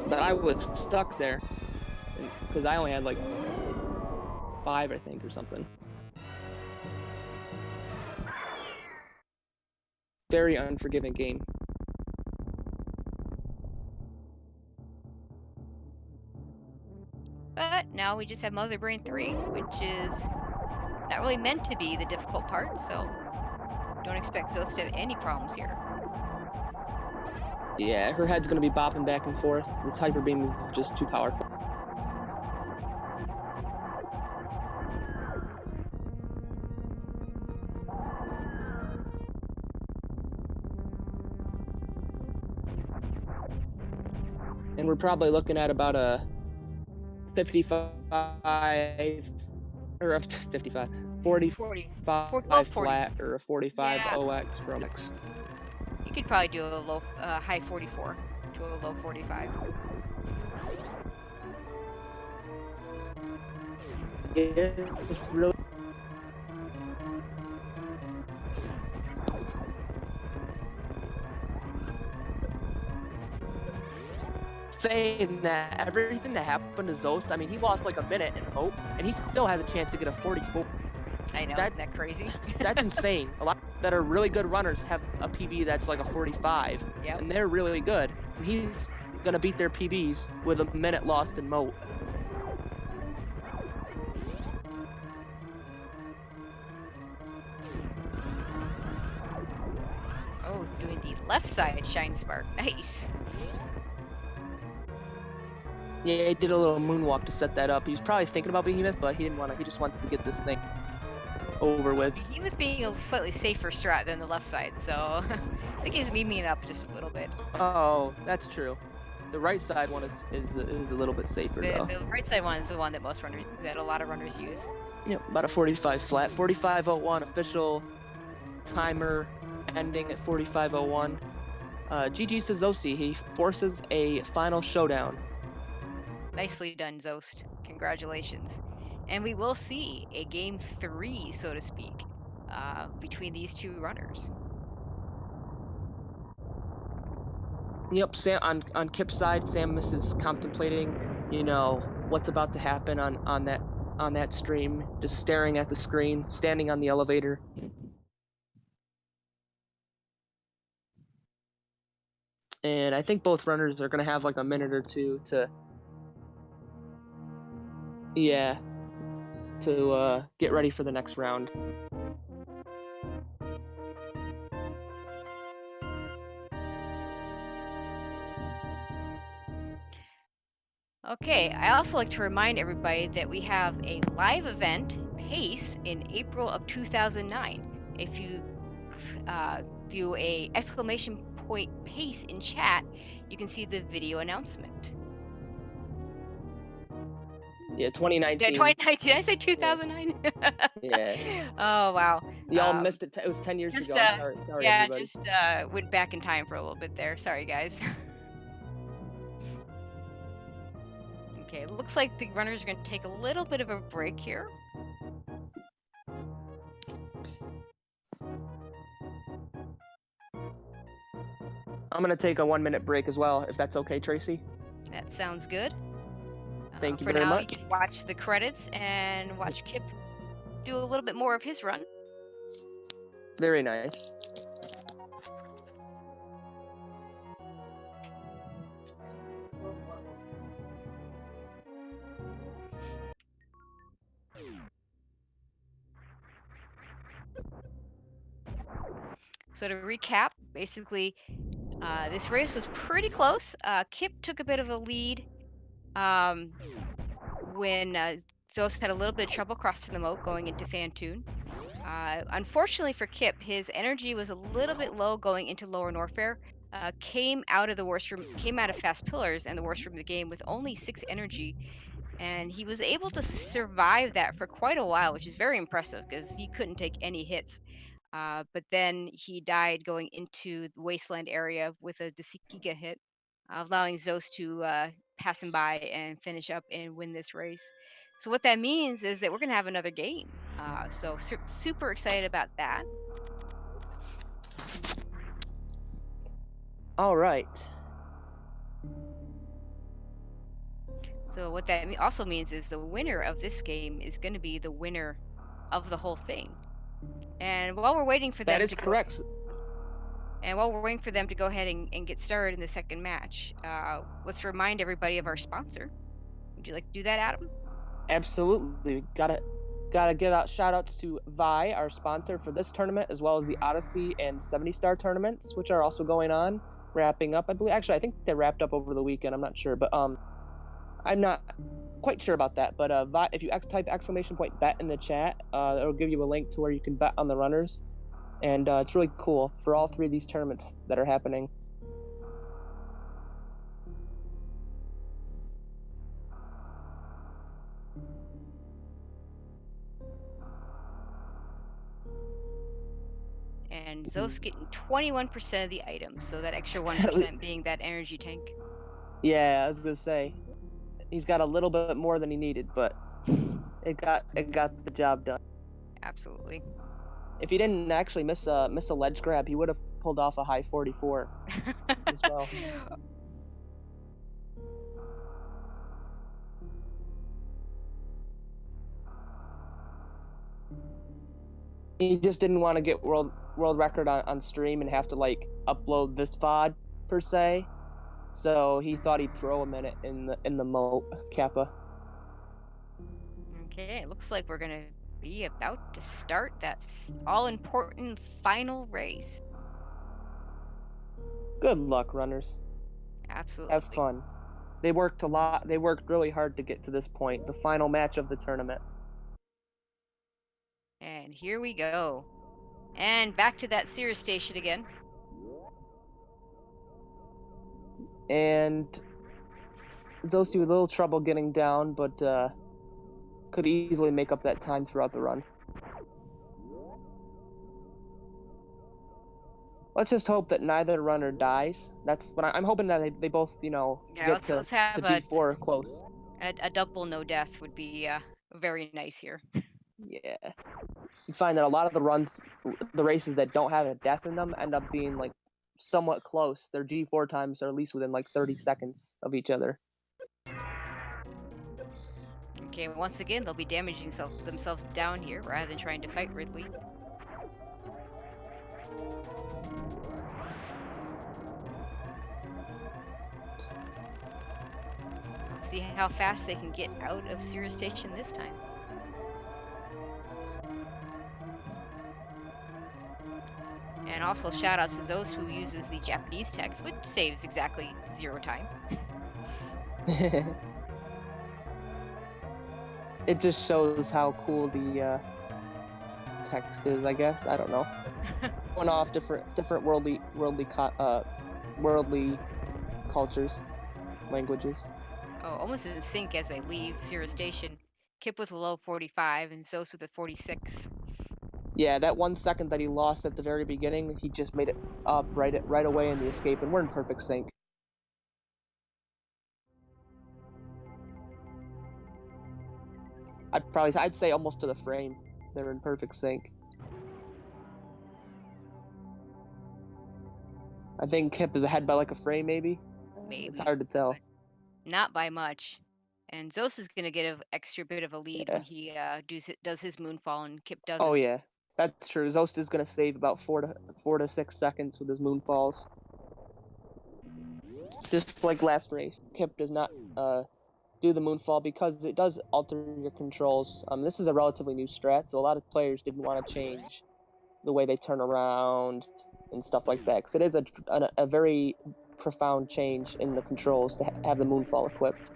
But I was stuck there because I only had like 5, I think, or something. Very unforgiving game. But now we just have Mother Brain 3, which is not really meant to be the difficult part, so don't expect Zoast to have any problems here. Yeah, her head's gonna be bopping back and forth. This hyper beam is just too powerful. And we're probably looking at about a 55 or a 55, 45 flat or a 45 OX from X. You could probably do a low, high 44 to a low 45. It's really saying that everything that happened to Zoast, I mean, he lost like a minute in hope, and he still has a chance to get a 44. I know, isn't that crazy? That's insane. A lot that are really good runners have a PB that's like a 45, and they're really good. And he's gonna beat their PBs with a minute lost in moat. Oh, doing the left side Shine Spark. Nice. Yeah, he did a little moonwalk to set that up. He was probably thinking about Behemoth, but he didn't want to. He just wants to get this thing over with. He was being a slightly safer strat than the left side, so I think he's memeing up just a little bit. Oh, that's true. The right side one is a little bit safer though. The right side one is the one that a lot of runners use. Yep, about a 45 flat, 45.01 official timer ending at 45.01. GG says zoasty, he forces a final showdown. Nicely done, Zoast. Congratulations. And we will see a game 3, so to speak, between these two runners. Yep, Sam on Kipp's side, Samus is contemplating, you know, what's about to happen on that stream, just staring at the screen, standing on the elevator. And I think both runners are gonna have like a minute or two to get ready for the next round. Okay, I also like to remind everybody that we have a live event, PACE, in April of 2009. If you do a ! PACE in chat, you can see the video announcement. Yeah, 2019. Yeah, 2019. Did I say 2009? Yeah. Oh, wow. Y'all missed it. It was 10 years ago. Sorry, yeah, everybody. just went back in time for a little bit there. Sorry, guys. Okay, it looks like the runners are going to take a little bit of a break here. I'm going to take a 1-minute break as well, if that's okay, Tracy. That sounds good. Thank you very much. You can watch the credits and watch Kipp do a little bit more of his run. Very nice. So to recap, basically, this race was pretty close. Kipp took a bit of a lead when Zoast had a little bit of trouble crossing the moat going into Fantoon. Unfortunately for Kipp, his energy was a little bit low going into Lower Norfair. Came out of the worst room, came out of Fast Pillars and the worst room of the game with only 6 energy, and he was able to survive that for quite a while, which is very impressive because he couldn't take any hits. But then he died going into the wasteland area with a Desikiga hit, allowing Zos to pass him by and finish up and win this race. So what that means is that we're gonna have another game. So super excited about that. All right. So what that also means is the winner of this game is going to be the winner of the whole thing. And while we're waiting for them That is correct. And while we're waiting for them to go ahead and get started in the second match, let's remind everybody of our sponsor. Would you like to do that, Adam? Absolutely. Gotta give out shout outs to Vi, our sponsor for this tournament, as well as the Odyssey and 70-star tournaments, which are also going on, wrapping up, I believe. Actually, I think they wrapped up over the weekend. I'm not sure, but I'm not quite sure about that. But Vi, if you type !bet in the chat, it'll give you a link to where you can bet on the runners, and it's really cool for all 3 of these tournaments that are happening. And Zos getting 21% of the items, so that extra 1% being that energy tank. Yeah, I was gonna say, he's got a little bit more than he needed, but it got the job done. Absolutely. If he didn't actually miss a ledge grab, he would have pulled off a high 44 as well. He just didn't want to get world record on stream and have to like upload this VOD per se. So he thought he'd throw a minute in the moat Kappa. Okay, it looks like we're gonna be about to start that all-important final race. Good luck, runners. Absolutely. Have fun. They worked a lot. They worked really hard to get to this point, the final match of the tournament. And here we go. And back to that Cirrus station again. And Zoasty with a little trouble getting down, but could easily make up that time throughout the run. Let's just hope that neither runner dies. That's what I'm hoping that they both, get let's have to G4 close. A double no death would be very nice here. Yeah. You find that a lot of the races that don't have a death in them end up being like somewhat close. Their G4 times are at least within like 30 seconds of each other. Okay, once again, they'll be damaging themselves down here rather than trying to fight Ridley. Let's see how fast they can get out of Cirrus Station this time. And also shout outs to those who uses the Japanese text, which saves exactly 0 time. It just shows how cool the text is, I guess. I don't know. Going off different worldly cultures, languages. Oh, almost in sync as I leave Cirrus Station. Kipp with a low 45 and Zos with a 46. Yeah, that 1 second that he lost at the very beginning, he just made it up right away in the escape, and we're in perfect sync. I'd say almost to the frame. They're in perfect sync. I think Kipp is ahead by like a frame, maybe. Maybe. It's hard to tell. Not by much. And Zos is going to get an extra bit of a lead when he does his moonfall and Kipp doesn't. Oh yeah, that's true. Zost is going to save about 4 to 6 seconds with his moonfalls. Just like last race, Kipp does not do the moonfall because it does alter your controls. This is a relatively new strat, so a lot of players didn't want to change the way they turn around and stuff like that, because it is a very profound change in the controls to have the moonfall equipped.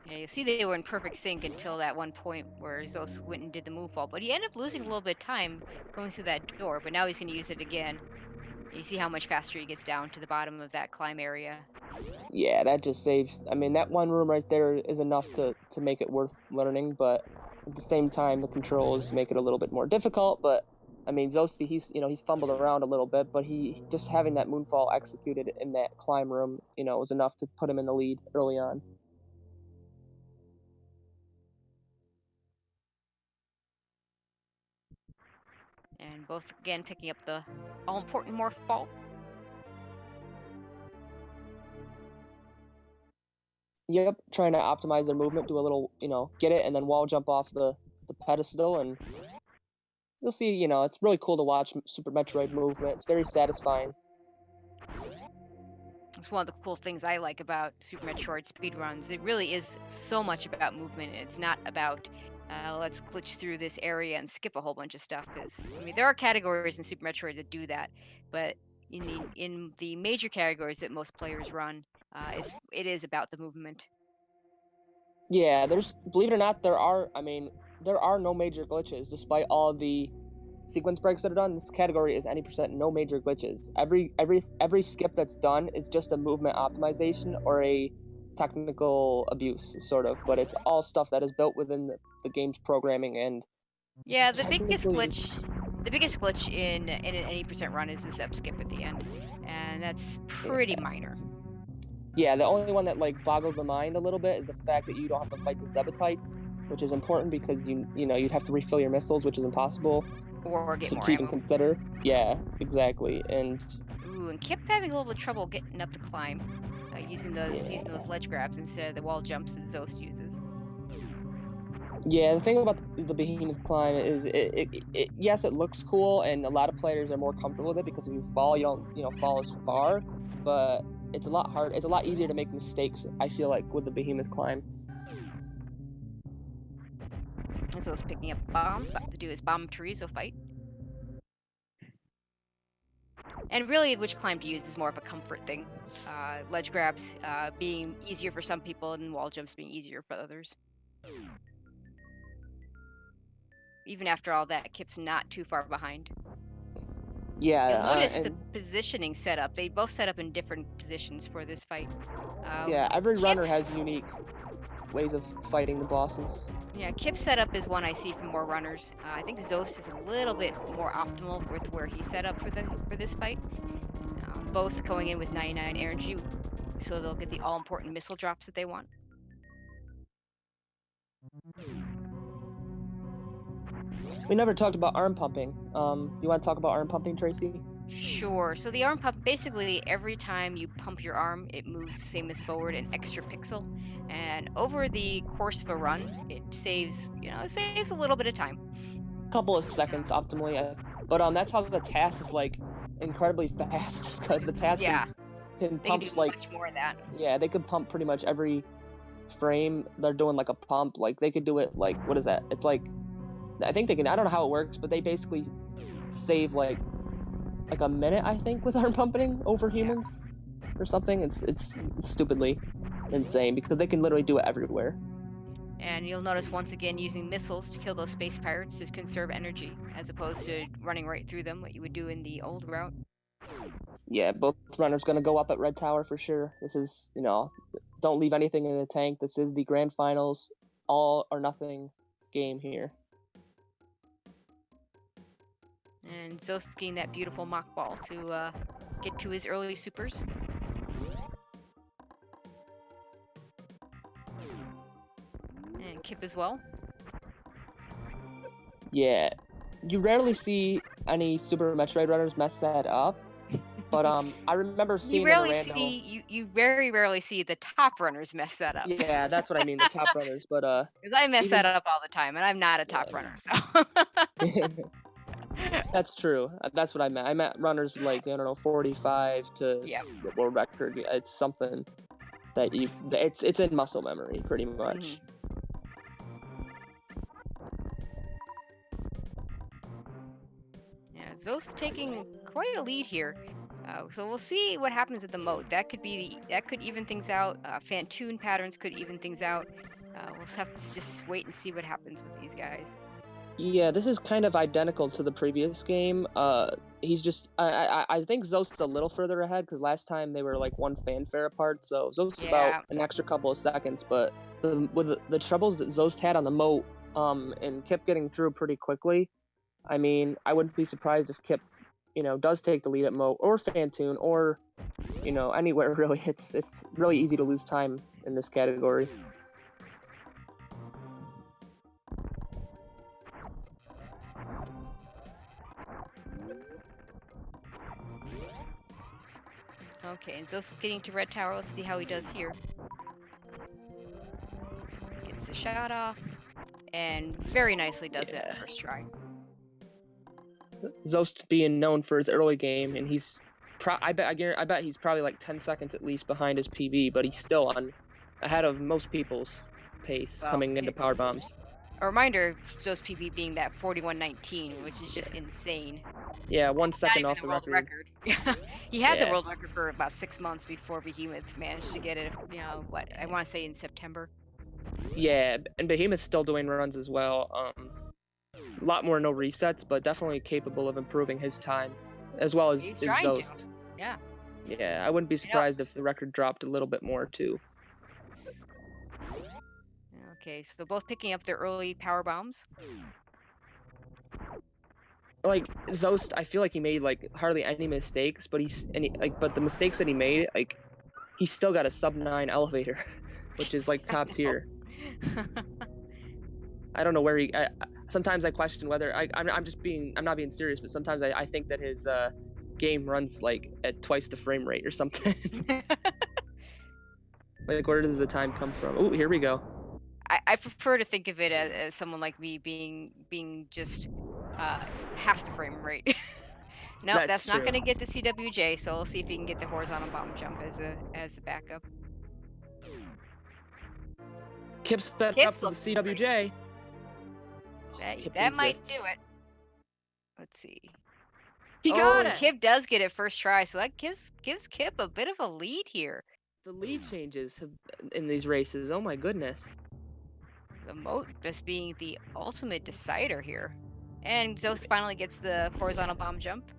Yeah, you see they were in perfect sync until that one point where Zos went and did the move wall, but he ended up losing a little bit of time going through that door, but now he's going to use it again. You see how much faster he gets down to the bottom of that climb area. Yeah, that just saves. I mean, that one room right there is enough to make it worth learning, but at the same time, the controls make it a little bit more difficult. But I mean, zoasty, he's fumbled around a little bit, but he just having that moonfall executed in that climb room, was enough to put him in the lead early on. And both again picking up the all-important morph ball. Yep, trying to optimize their movement, do a little, get it, and then wall jump off the pedestal, and you'll see, it's really cool to watch Super Metroid movement. It's very satisfying. It's one of the cool things I like about Super Metroid speedruns. It really is so much about movement. It's not about let's glitch through this area and skip a whole bunch of stuff. Because I mean, there are categories in Super Metroid that do that, but in the major categories that most players run, it is about the movement. Yeah, believe it or not, there are no major glitches despite all the sequence breaks that are done. This category is any percent no major glitches. Every skip that's done is just a movement optimization or a technical abuse, sort of, but it's all stuff that is built within the game's programming. And yeah, the biggest glitch in an 80% run is the sub skip at the end, and that's pretty minor. Yeah, the only one that boggles the mind a little bit is the fact that you don't have to fight the Zebatites, which is important because you'd have to refill your missiles, which is impossible. Or get more to even ammo. consider. Yeah, exactly. And Kipp having a little bit of trouble getting up the climb, using those ledge grabs instead of the wall jumps that Zoast uses. Yeah, the thing about the behemoth climb is yes, it looks cool, and a lot of players are more comfortable with it because if you fall, you don't fall as far. But it's a lot harder. It's a lot easier to make mistakes, I feel like, with the behemoth climb. Zoast picking up bombs, about to do his bomb chorizo fight. And really, which climb to use is more of a comfort thing. Ledge grabs being easier for some people, and wall jumps being easier for others. Even after all that, Kipp's not too far behind. Yeah. You'll notice the positioning setup. They both set up in different positions for this fight. Yeah, every runner has unique ways of fighting the bosses. Yeah, Kipp's setup is one I see from more runners. I think Zoast is a little bit more optimal with where he's set up for this fight. Both going in with 99 energy, so they'll get the all-important missile drops that they want. We never talked about arm pumping. You want to talk about arm pumping, Tracy? Sure. So the arm pump, basically every time you pump your arm, it moves same as forward an extra pixel. And over the course of a run, it saves a little bit of time. A couple of seconds optimally. But that's how the task is incredibly fast because the task can pump much more of that. Yeah, they could pump pretty much every frame. They're doing a pump. They could do it what is that? It's I think they can. I don't know how it works, but they basically save a minute, I think, with arm pumping over humans or something. It's stupidly insane because they can literally do it everywhere. And you'll notice once again using missiles to kill those space pirates to conserve energy as opposed to running right through them, what you would do in the old route. Yeah, both runners going to go up at Red Tower for sure. This is, don't leave anything in the tank. This is the grand finals, all or nothing game here. And Zoast getting that beautiful mock ball to get to his early supers. And Kipp as well. Yeah, you rarely see any Super Metroid runners mess that up. But I remember seeing you very rarely see the top runners mess that up. Yeah, that's what I mean, the top runners. But because I mess that up all the time, and I'm not a top runner, so. That's true. That's what I meant. I meant runners with 45 to world record. It's something that it's in muscle memory pretty much. Yeah, Zoast taking quite a lead here. So we'll see what happens with the mode. That could even things out. Fantoon patterns could even things out. We'll have to just wait and see what happens with these guys. Yeah, this is kind of identical to the previous game. He's just I think Zost's a little further ahead because last time they were like one fanfare apart, so Zost's about Yeah. an extra couple of seconds. But with the troubles that Zost had on the moat, and Kipp getting through pretty quickly, I mean, I wouldn't be surprised if Kipp, does take the lead at moat or Fantoon or, anywhere really. It's really easy to lose time in this category. Okay, and Zos is getting to red tower. Let's see how he does here. Gets the shot off, and very nicely does it first try. Zost being known for his early game, and he's I bet he's probably like 10 seconds at least behind his PB, but he's still ahead of most people's pace coming into power bombs. A reminder, Zost PB being that 41.19, which is just insane. Yeah, 1 second off the record. He had the world record for about 6 months before Behemoth managed to get it. I want to say in September. Yeah, and Behemoth's still doing runs as well. A lot more no resets, but definitely capable of improving his time, as well as Zost. Yeah. Yeah, I wouldn't be surprised if the record dropped a little bit more too. Okay, so they're both picking up their early power bombs. Like Zost, I feel like he made like hardly any mistakes, but but the mistakes that he made, like he's still got a sub-9 elevator, which is like top tier. I don't know where sometimes I question whether I'm not being serious, but sometimes I think that his game runs like at twice the frame rate or something. Like where does the time come from? Oh, here we go. I prefer to think of it as someone like me being just half the frame rate. No, that's not going to get the CWJ, so we'll see if he can get the horizontal bomb jump as a backup. Kipp set up for the CWJ. That might do it. Let's see. He got it. Kipp does get it first try, so that gives Kipp a bit of a lead here. The lead changes in these races. Oh my goodness. The moat just being the ultimate decider here. And Zost finally gets the horizontal bomb jump.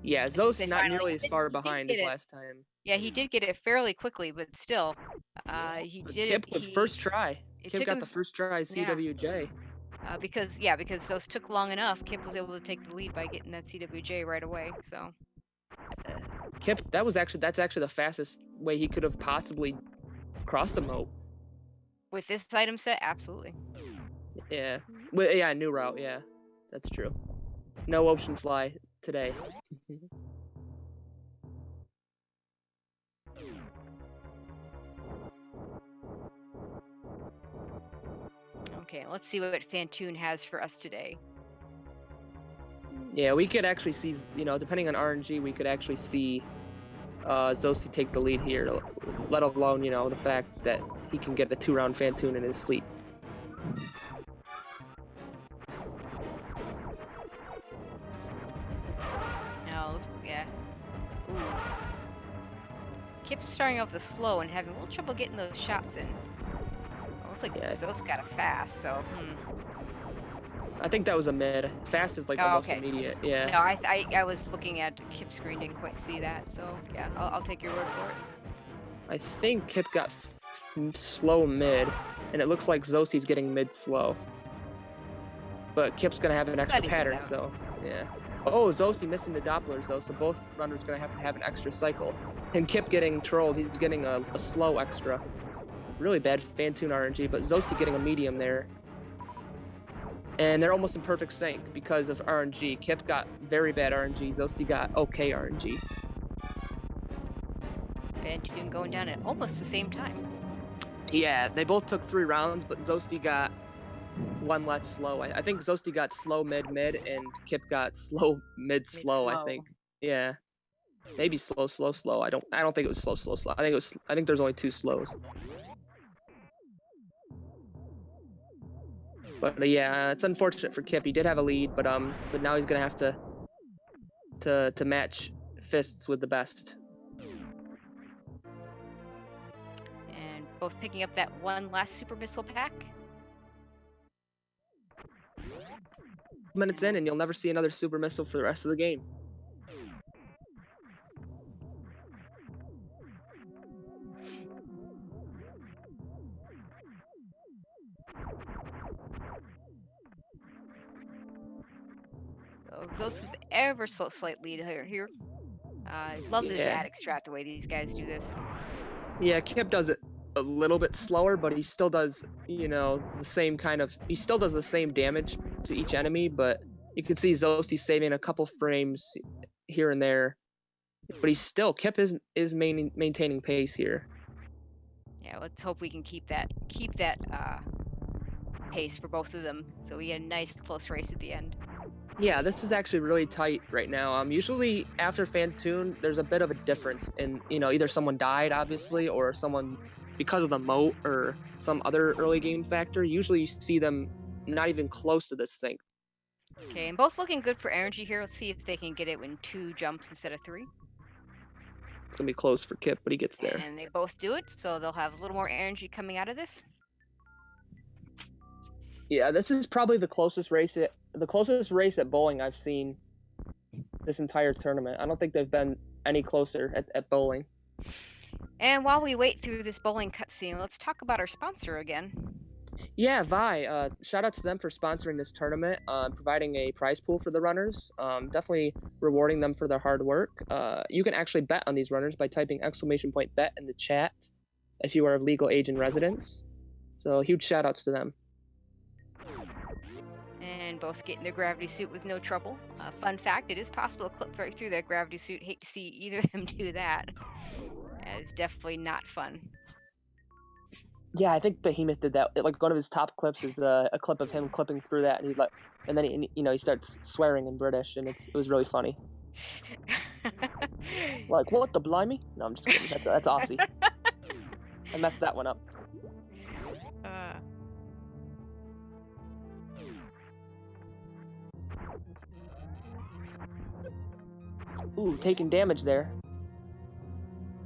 Yeah, Zost not nearly as far behind as last time. Yeah, he did get it fairly quickly, but still, he did Kipp with first try. Kipp got the first try CWJ. Because Zost took long enough, Kipp was able to take the lead by getting that CWJ right away. So Kipp, that's actually the fastest way he could have possibly crossed the moat. With this item set, absolutely. Yeah. New route, yeah. That's true. No ocean fly today. Okay, let's see what Fantoon has for us today. Yeah, we could actually see, depending on RNG, we could actually see Zoasty take the lead here, let alone, the fact that he can get a 2-round Fantoon in his sleep. No, yeah. Ooh. Kipp's starting off the slow and having a little trouble getting those shots in. Looks like Zost got a fast, so I think that was a mid. Fast is like almost immediate. Yeah. No, I was looking at Kipp's screen, didn't quite see that, so yeah, I'll take your word for it. I think Kipp got slow mid, and it looks like Zosty's getting mid slow. But Kipp's gonna have an extra pattern, so yeah. Oh, Zoasty missing the Dopplers though, so both runners gonna have an extra cycle. And Kipp getting trolled, he's getting a slow extra. Really bad Fantoon RNG, but Zoasty getting a medium there. And they're almost in perfect sync because of RNG. Kipp got very bad RNG, Zoasty got okay RNG. Fantoon going down at almost the same time. Yeah, they both took 3 rounds, but Zoasty got 1 less slow. I think Zoasty got slow mid, and Kipp got slow mid slow. I think. Yeah, maybe slow. I don't think it was slow. I think there's only 2 slows. But yeah, it's unfortunate for Kipp. He did have a lead, but now he's gonna have to match fists with the best. And both picking up that one last super missile pack. Minutes in, and you'll never see another super missile for the rest of the game. Those with ever so slight lead here. I love this attic strat, the way these guys do this. Yeah, Kipp does it a little bit slower, but he still does, you know, the same kind of, he still does the same damage to each enemy, but you can see zoasty saving a couple frames here and there. But he's still, Kipp is maintaining pace here. Yeah, let's hope we can keep that pace for both of them, so we get a nice close race at the end. Yeah, this is actually really tight right now. Usually after Fantoon, there's a bit of a difference in, you know, either someone died, obviously, or someone, because of the moat or some other early game factor, usually you see them not even close to this sync. Okay, and both looking good for energy here. Let's see if they can get it in 2 jumps instead of 3. It's going to be close for Kipp, but he gets there. And they both do it, so they'll have a little more energy coming out of this. Yeah, this is probably the closest race at bowling I've seen this entire tournament. I don't think they've been any closer at bowling. And while we wait through this bowling cutscene, let's talk about our sponsor again. Yeah, Vi. Shout out to them for sponsoring this tournament, providing a prize pool for the runners. Definitely rewarding them for their hard work. You can actually bet on these runners by typing !bet in the chat if you are of legal age and residence. So huge shout outs to them. And both get in their gravity suit with no trouble. Fun fact, it is possible to clip right through that gravity suit. Hate to see either of them do that. It's definitely not fun. Yeah, I think Behemoth did that. Like one of his top clips is a clip of him clipping through that, and he's like, and then he starts swearing in British, and it was really funny. Like, what the blimey? No, I'm just kidding. That's Aussie. I messed that one up. Ooh, taking damage there.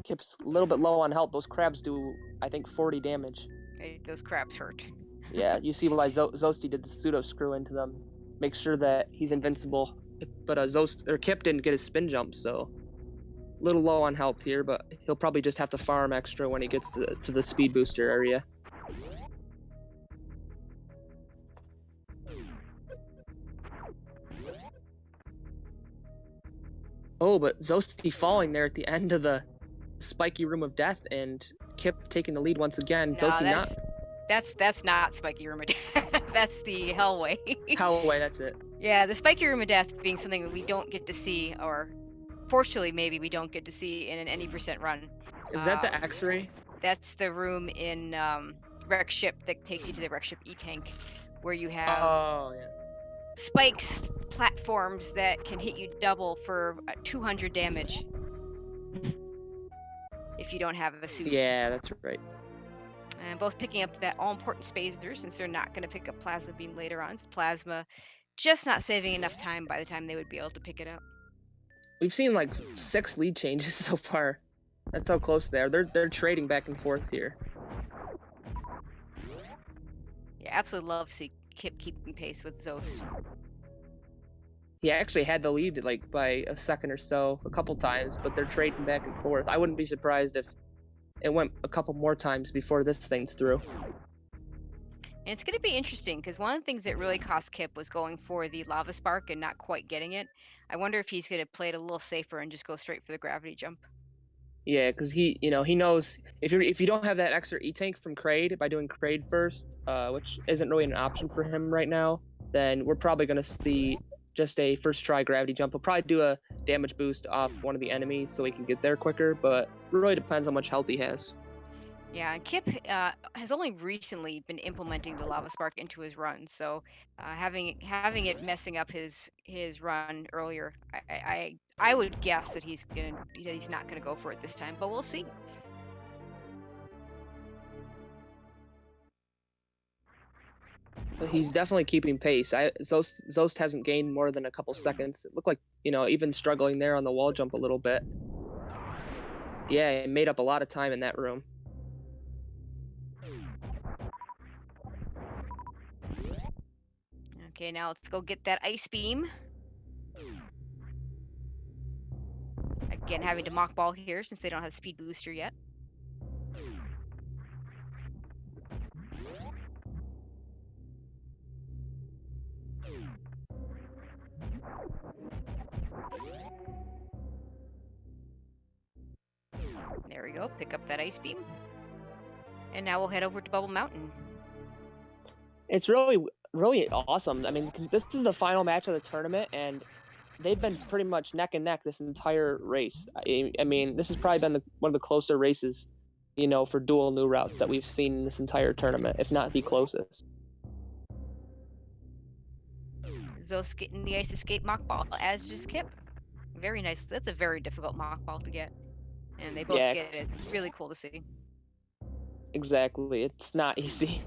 Kipp's a little bit low on health. Those crabs do, I think, 40 damage. Those crabs hurt. Yeah, you see why zoasty did the pseudo screw into them. Make sure that he's invincible. But Kipp didn't get his spin jump, so a little low on health here. But he'll probably just have to farm extra when he gets to the speed booster area. Oh, but zoasty falling there at the end of the spiky room of death, and Kipp taking the lead once again. No, that's not spiky room of death. That's the Hellway. Hellway, that's it. Yeah, the spiky room of death being something that we don't get to see, or fortunately maybe we don't get to see in an any % run. Is that the X-ray? That's the room in Wreck Ship that takes you to the Wreck Ship E-Tank, where you have spikes, platforms that can hit you double for 200 damage. If you don't have a suit. Yeah, that's right. And both picking up that all-important spacer, since they're not going to pick up Plasma Beam later on. It's Plasma just not saving enough time by the time they would be able to pick it up. We've seen like 6 lead changes so far. That's how close they are. They're trading back and forth here. Yeah, absolutely love to see Kipp keeping pace with Zoast. He actually had the lead like by a second or so a couple times, but they're trading back and forth. I wouldn't be surprised if it went a couple more times before this thing's through. And it's going to be interesting because one of the things that really cost Kipp was going for the Lava Spark and not quite getting it. I wonder if he's going to play it a little safer and just go straight for the gravity jump. Yeah, because he knows if you don't have that extra E-Tank from Kraid by doing Kraid first, which isn't really an option for him right now, then we're probably going to see just a first try gravity jump. He'll probably do a damage boost off one of the enemies so he can get there quicker, but it really depends how much health he has. Yeah, and Kipp has only recently been implementing the Lava Spark into his run, so having it messing up his run earlier, I would guess that he's not gonna go for it this time, but we'll see. But he's definitely keeping pace. Zoast hasn't gained more than a couple seconds. It looked like, even struggling there on the wall jump a little bit. Yeah, it made up a lot of time in that room. Okay, now let's go get that ice beam. Again, having to mock ball here since they don't have speed booster yet. There we go, pick up that ice beam. And now we'll head over to Bubble Mountain. It's really awesome. I mean, this is the final match of the tournament, and they've been pretty much neck and neck this entire race. I mean, this has probably been one of the closer races, you know, for dual new routes that we've seen in this entire tournament, if not the closest. Zoast getting the ice escape mock ball, as just Kipp. Very nice. That's a very difficult mock ball to get. And they both get it. It's really cool to see. Exactly. It's not easy.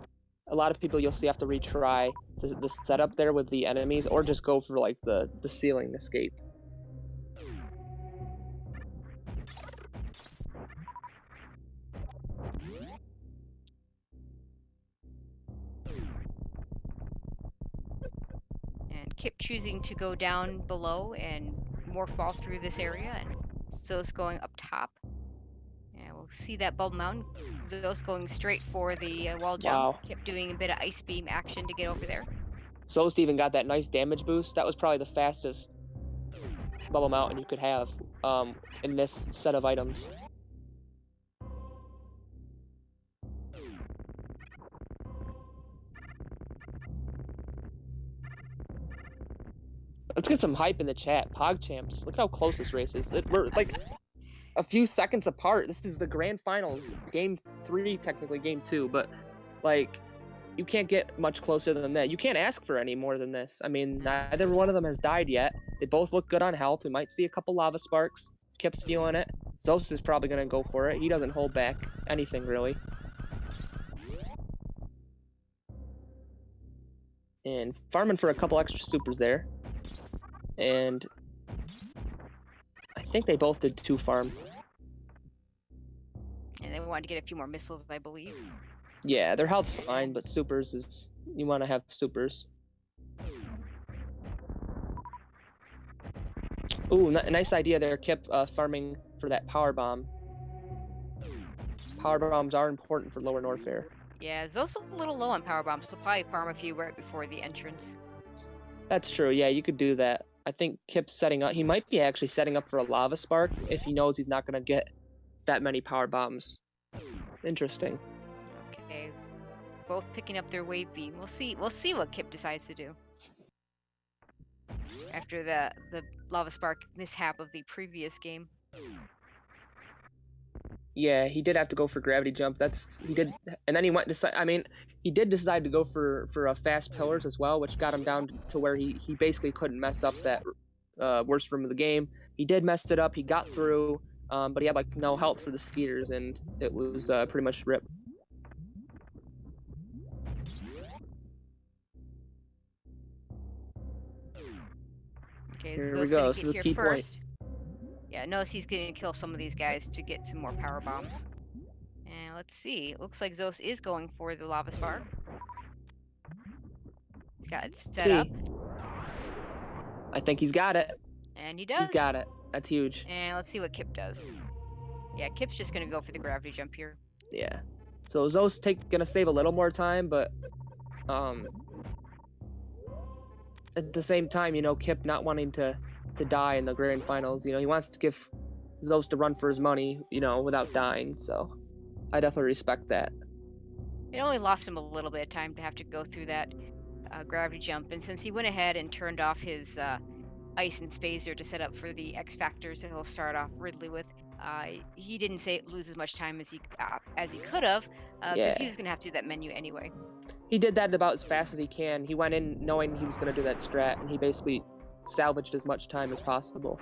A lot of people you'll see have to retry the setup there with the enemies, or just go for like the ceiling escape. And Kipp choosing to go down below and morph ball through this area, and Zoast going up top. And we'll see that Bubble Mountain. Zoast going straight for the wall jump. Wow. Kipp doing a bit of ice beam action to get over there. Zoast even got that nice damage boost. That was probably the fastest Bubble Mountain you could have in this set of items. Let's get some hype in the chat. PogChamps, look how close this race is. We're like a few seconds apart. This is the grand finals, game 3, technically game 2, but like you can't get much closer than that. You can't ask for any more than this. I mean, neither one of them has died yet. They both look good on health. We might see a couple lava sparks. Kipp's feeling it. Zoast is probably going to go for it. He doesn't hold back anything, really. And farming for a couple extra supers there. And I think they both did 2 farm. And they wanted to get a few more missiles, I believe. Yeah, their health's fine, but supers is... You want to have supers. Ooh, nice idea there, Kipp, farming for that power bomb. Power bombs are important for lower Norfair. Yeah, Zoast's a little low on power bombs, so probably farm a few right before the entrance. That's true, yeah, you could do that. I think Kipp's setting up... He might be actually setting up for a lava spark if he knows he's not going to get that many power bombs. Interesting. Okay, both picking up their wave beam. We'll see what Kipp decides to do after the lava spark mishap of the previous game. Yeah, he did have to go for gravity jump. He did, and then he went decide. I mean, he did decide to go for fast pillars as well, which got him down to where he basically couldn't mess up that worst room of the game. He did mess it up. He got through, but he had like no help for the skeeters, and it was pretty much rip. Okay, Here we go. This is a key point. Yeah, notice he's going to kill some of these guys to get some more power bombs. And let's see. It looks like Zoast is going for the lava spark. He's got it set up. I think he's got it. And he does. He's got it. That's huge. And let's see what Kipp does. Yeah, Kipp's just going to go for the gravity jump here. Yeah. So Zoast gonna save a little more time, but at the same time, you know, Kipp not wanting to die in the grand finals. You know, he wants to give Zoast a run for his money, you know, without dying. So I definitely respect that. It only lost him a little bit of time to have to go through that gravity jump. And since he went ahead and turned off his ice and spacer to set up for the X factors that he'll start off Ridley with, he didn't lose as much time as he could have, because he was going to have to do that menu anyway. He did that about as fast as he can. He went in knowing he was going to do that strat, and he basically salvaged as much time as possible.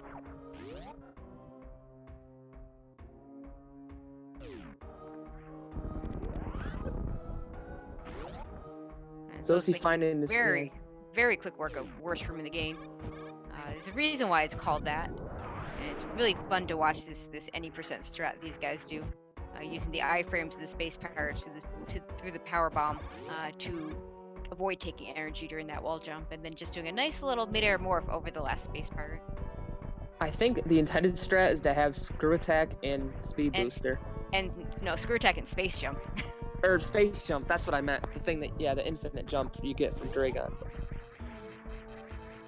So is he finding this very quick work of worst room in the game. There's a reason why it's called that, and it's really fun to watch this any percent strat these guys do, using the iframes of the space pirates through the power bomb to avoid taking energy during that wall jump, and then just doing a nice little midair morph over the last space pirate. I think the intended strat is to have screw attack and speed And- booster. And no, screw attack and space jump. Or space jump, that's what I meant. The thing that, yeah, the infinite jump you get from Dragon.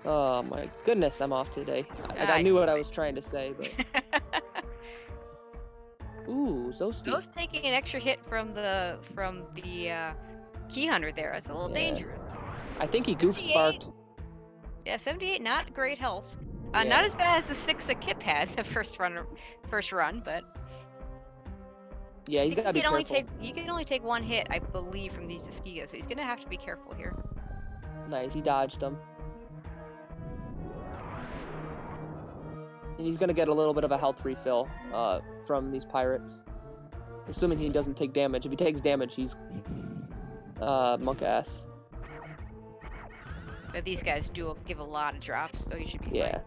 Oh my goodness, I'm off today. I knew what I was trying to say, but... Ooh, zoasty. Those taking an extra hit from the key hunter there. That's a little dangerous. I think he goof sparked. Yeah, 78, not great health. Yeah. Not as bad as the 6 that Kipp had the first run, but Yeah, he's gotta be careful. You can only take 1 hit, I believe, from these Tuskegee, so he's gonna have to be careful here. Nice, he dodged them. And he's gonna get a little bit of a health refill from these pirates. Assuming he doesn't take damage. If he takes damage, he's monk ass. But these guys do give a lot of drops, so you should be Yeah. fine.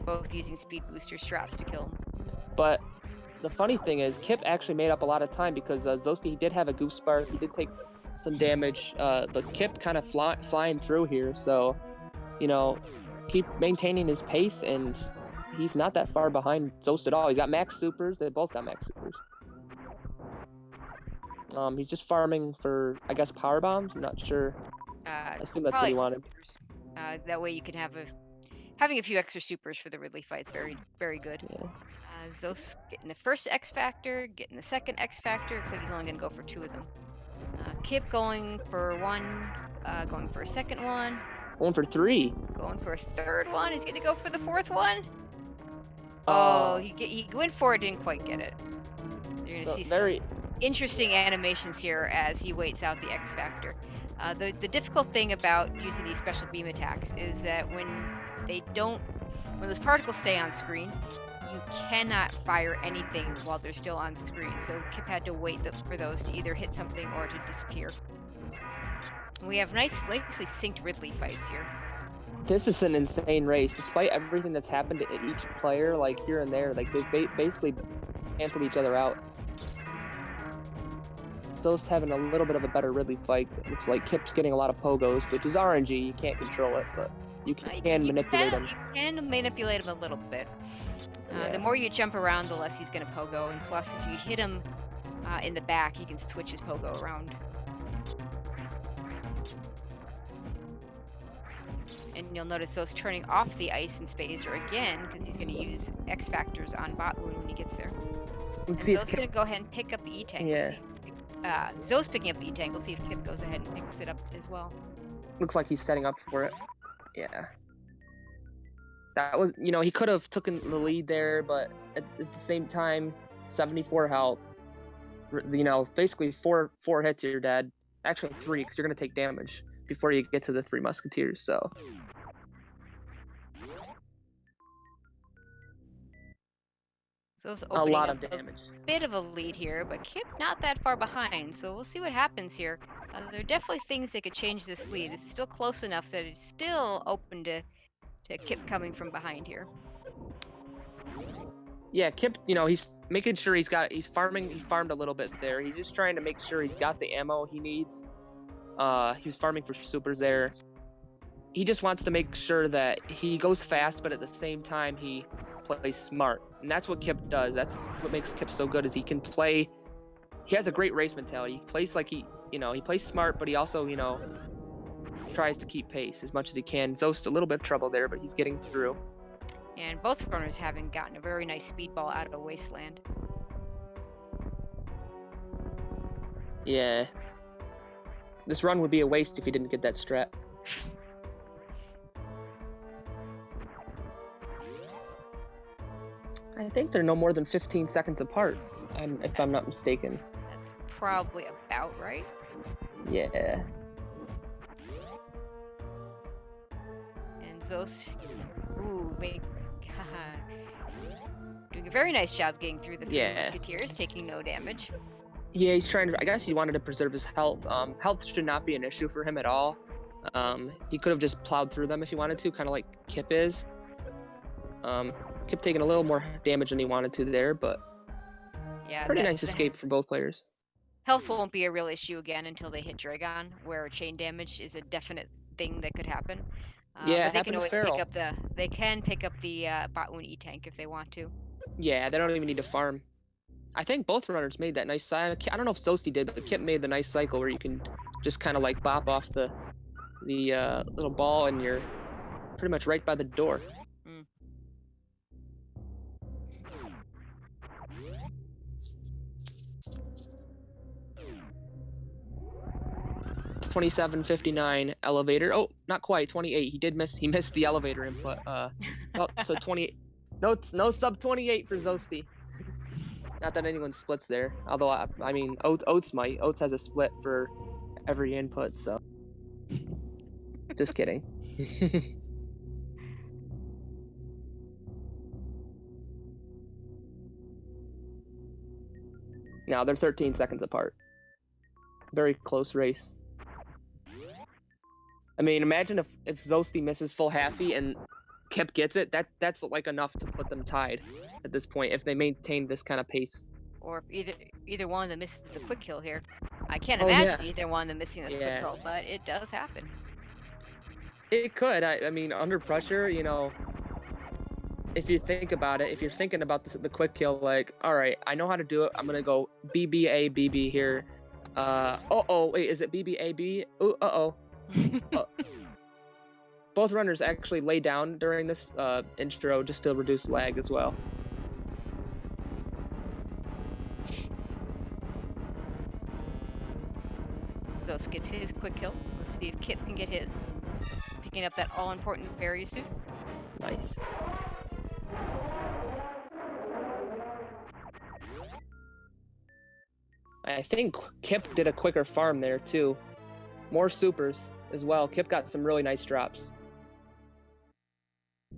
Both using speed booster strats to kill him. But the funny thing is, Kipp actually made up a lot of time because zoasty did have a goof spark. He did take some damage, but Kipp kind of flying through here. So, you know, keep maintaining his pace, and he's not that far behind Zoast at all. He's got max supers. They both got max supers. He's just farming for, I guess, power bombs. I'm not sure. I assume that's what he wanted. That way you can have having a few extra supers for the Ridley fight's very, very good. Yeah. Zoast getting the first X Factor, getting the second X Factor. Looks like he's only going to go for 2 of them. Kipp going for 1, going for a second one. Going for 3. Going for a third one. He's going to go for the 4th one. Oh, he went for it, didn't quite get it. You're going to see some interesting animations here as he waits out the X Factor. The difficult thing about using these special beam attacks is that when those particles stay on screen, you cannot fire anything while they're still on screen. So Kipp had to wait for those to either hit something or to disappear. We have nicely synced Ridley fights here. This is an insane race. Despite everything that's happened to each player, like here and there, like they've basically canceled each other out. Zoast having a little bit of a better Ridley fight. It looks like Kipp's getting a lot of pogos, which is RNG. You can't control it, but you can manipulate him. You can manipulate him a little bit. The more you jump around, the less he's going to pogo. And plus, if you hit him in the back, he can switch his pogo around. And you'll notice those turning off the ice and spacer again, because he's going to use X Factors on Bot Wound when he gets there. Let's see if Zoast's going to go ahead and pick up the E-Tank. Yeah. Zoast picking up the E-Tank. We'll see if Kipp goes ahead and picks it up as well. Looks like he's setting up for it. Yeah. That was, you know, he could have taken the lead there, but at the same time, 74 health. You know, basically four hits, you're dead. Actually 3, because you're going to take damage before you get to the 3 Musketeers, so. So it's a lot of damage. A bit of a lead here, but Kipp not that far behind, so we'll see what happens here. There are definitely things that could change this lead. It's still close enough that it's still open to Kipp coming from behind here. Yeah, Kipp, you know, he's making sure he farmed a little bit there. He's just trying to make sure he's got the ammo he needs. He was farming for supers there. He just wants to make sure that he goes fast, but at the same time he plays smart. And that's what Kipp does. That's what makes Kipp so good, is he can play. He has a great race mentality. He plays like he plays smart, but he also, you know, tries to keep pace as much as he can. Zoast a little bit of trouble there, but he's getting through. And both runners having gotten a very nice speedball out of a wasteland. Yeah. This run would be a waste if he didn't get that strat. I think they're no more than 15 seconds apart, if I'm not mistaken. That's probably about right. Yeah. And Zoast, doing a very nice job getting through the 3 Musketeers, taking no damage. Yeah, he's trying to. I guess he wanted to preserve his health. Health should not be an issue for him at all. He could have just plowed through them if he wanted to, kind of like Kipp is. Kipp taking a little more damage than he wanted to there, but yeah, pretty nice escape for both players. Health won't be a real issue again until they hit Dragon, where chain damage is a definite thing that could happen. Yeah, but they happened can to always Feral. pick up the Botwoon E-Tank if they want to. Yeah, they don't even need to farm. I think both runners made that nice cycle. I don't know if zoasty did, but Kipp made the nice cycle where you can just kind of like bop off the little ball and you're pretty much right by the door. 2759 elevator. Oh, not quite 28. He did miss. He missed the elevator input. Oh, so 28. No sub 28 for zoasty. Not that anyone splits there. Although I mean Oats might. Oats has a split for every input. So just kidding. Now they're 13 seconds apart. Very close race. I mean, imagine if zoasty misses full halfy and Kipp gets it. That's like enough to put them tied at this point if they maintain this kind of pace. Or if either one of them misses the quick kill here. I can't Oh, imagine yeah. either one of them missing the quick Yeah. kill, but it does happen. It could. I mean, under pressure, you know, if you think about it, if you're thinking about the quick kill, like, all right, I know how to do it. I'm gonna go BBA BB here. Wait, is it BBAB? Both runners actually lay down during this intro just to reduce lag as well. Zos gets his quick kill. Let's see if Kipp can get his. Picking up that all-important barrier suit. Nice. I think Kipp did a quicker farm there too. More supers as well. Kipp got some really nice drops.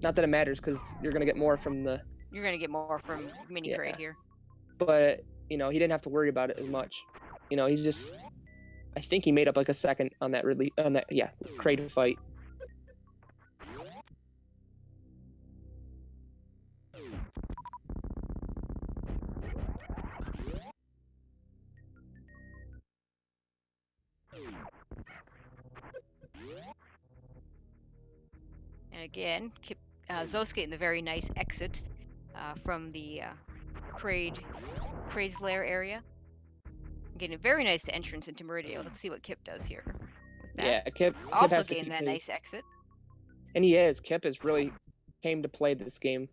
Not that it matters because you're gonna get more from the. You're gonna get more from mini crate here. But you know he didn't have to worry about it as much. You know he's just. I think he made up like a second on that crate fight. And again, Zos getting the very nice exit from the Kraid's lair area. Getting a very nice entrance into Meridia. Let's see what Kipp does here. With that. Yeah, Kipp Also has to getting keep that his- nice exit. And he is. Kipp has really came to play this game.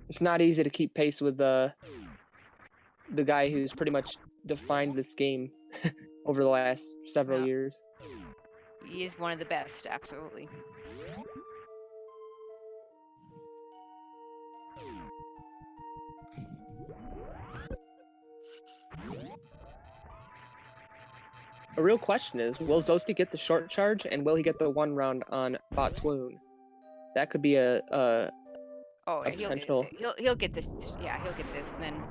It's not easy to keep pace with the guy who's pretty much defined this game over the last several Yeah. years. He is one of the best, absolutely. A real question is, will zoasty get the short charge and will he get the one round on Botwoon? That could be a Oh, a potential. he'll get this. Yeah, he'll get this. And then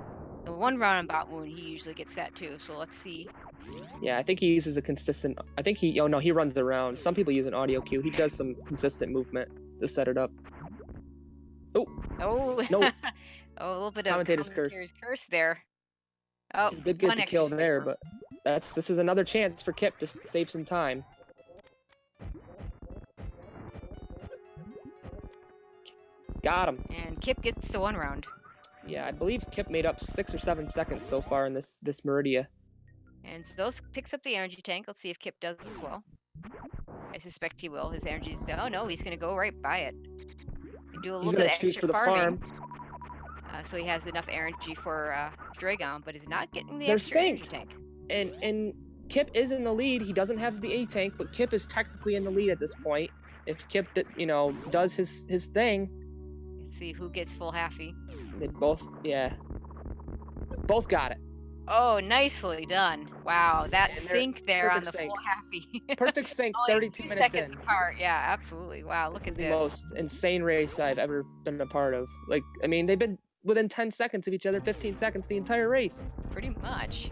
the one round on Botwoon, he usually gets that too. So let's see. Yeah, I think he uses a consistent. I think he. Oh no, he runs the round. Some people use an audio cue. He does some consistent movement to set it up. Oh, No. Oh, a little bit of Commentator's curse. curse there. Oh, He did get one the extra kill there, sniper. but this is another chance for Kipp to save some time. Got him. And Kipp gets the one round. Yeah, I believe Kipp made up 6 or 7 seconds so far in this Meridia. And so those picks up the energy tank. Let's see if Kipp does as well. I suspect he will. His energy's. Oh no, he's gonna go right by it. And do a He's little bit gonna of choose extra for the farming. farm. So he has enough energy for Dragon, but is not getting the They're extra energy synced. tank. And Kipp is in the lead. He doesn't have the A tank, but Kipp is technically in the lead at this point. If Kipp, does his thing, Let's see who gets full halfy. they both got it. Oh, nicely done. Wow, that And they're sync there on the perfect full halfy. Perfect sync. Only 32 2 minutes seconds in. apart. Yeah, absolutely. Wow, look This is at the this. most insane race I've ever been a part of. Like, I mean, they've been within 10 seconds of each other, 15 seconds the entire race. Pretty much.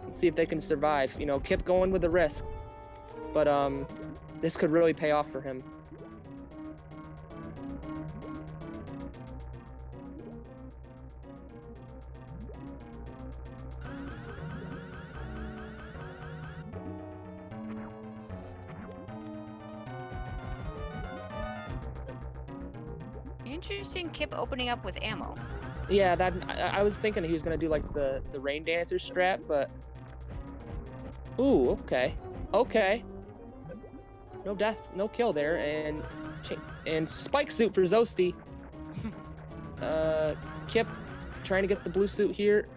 Let's see if they can survive. You know, Kipp going with the risk, but this could really pay off for him. interesting Kipp opening up with ammo. Yeah, that I was thinking he was gonna do like the rain dancer strat, but ooh, okay, okay, no death, no kill there, and spike suit for zoasty. Kipp trying to get the blue suit here,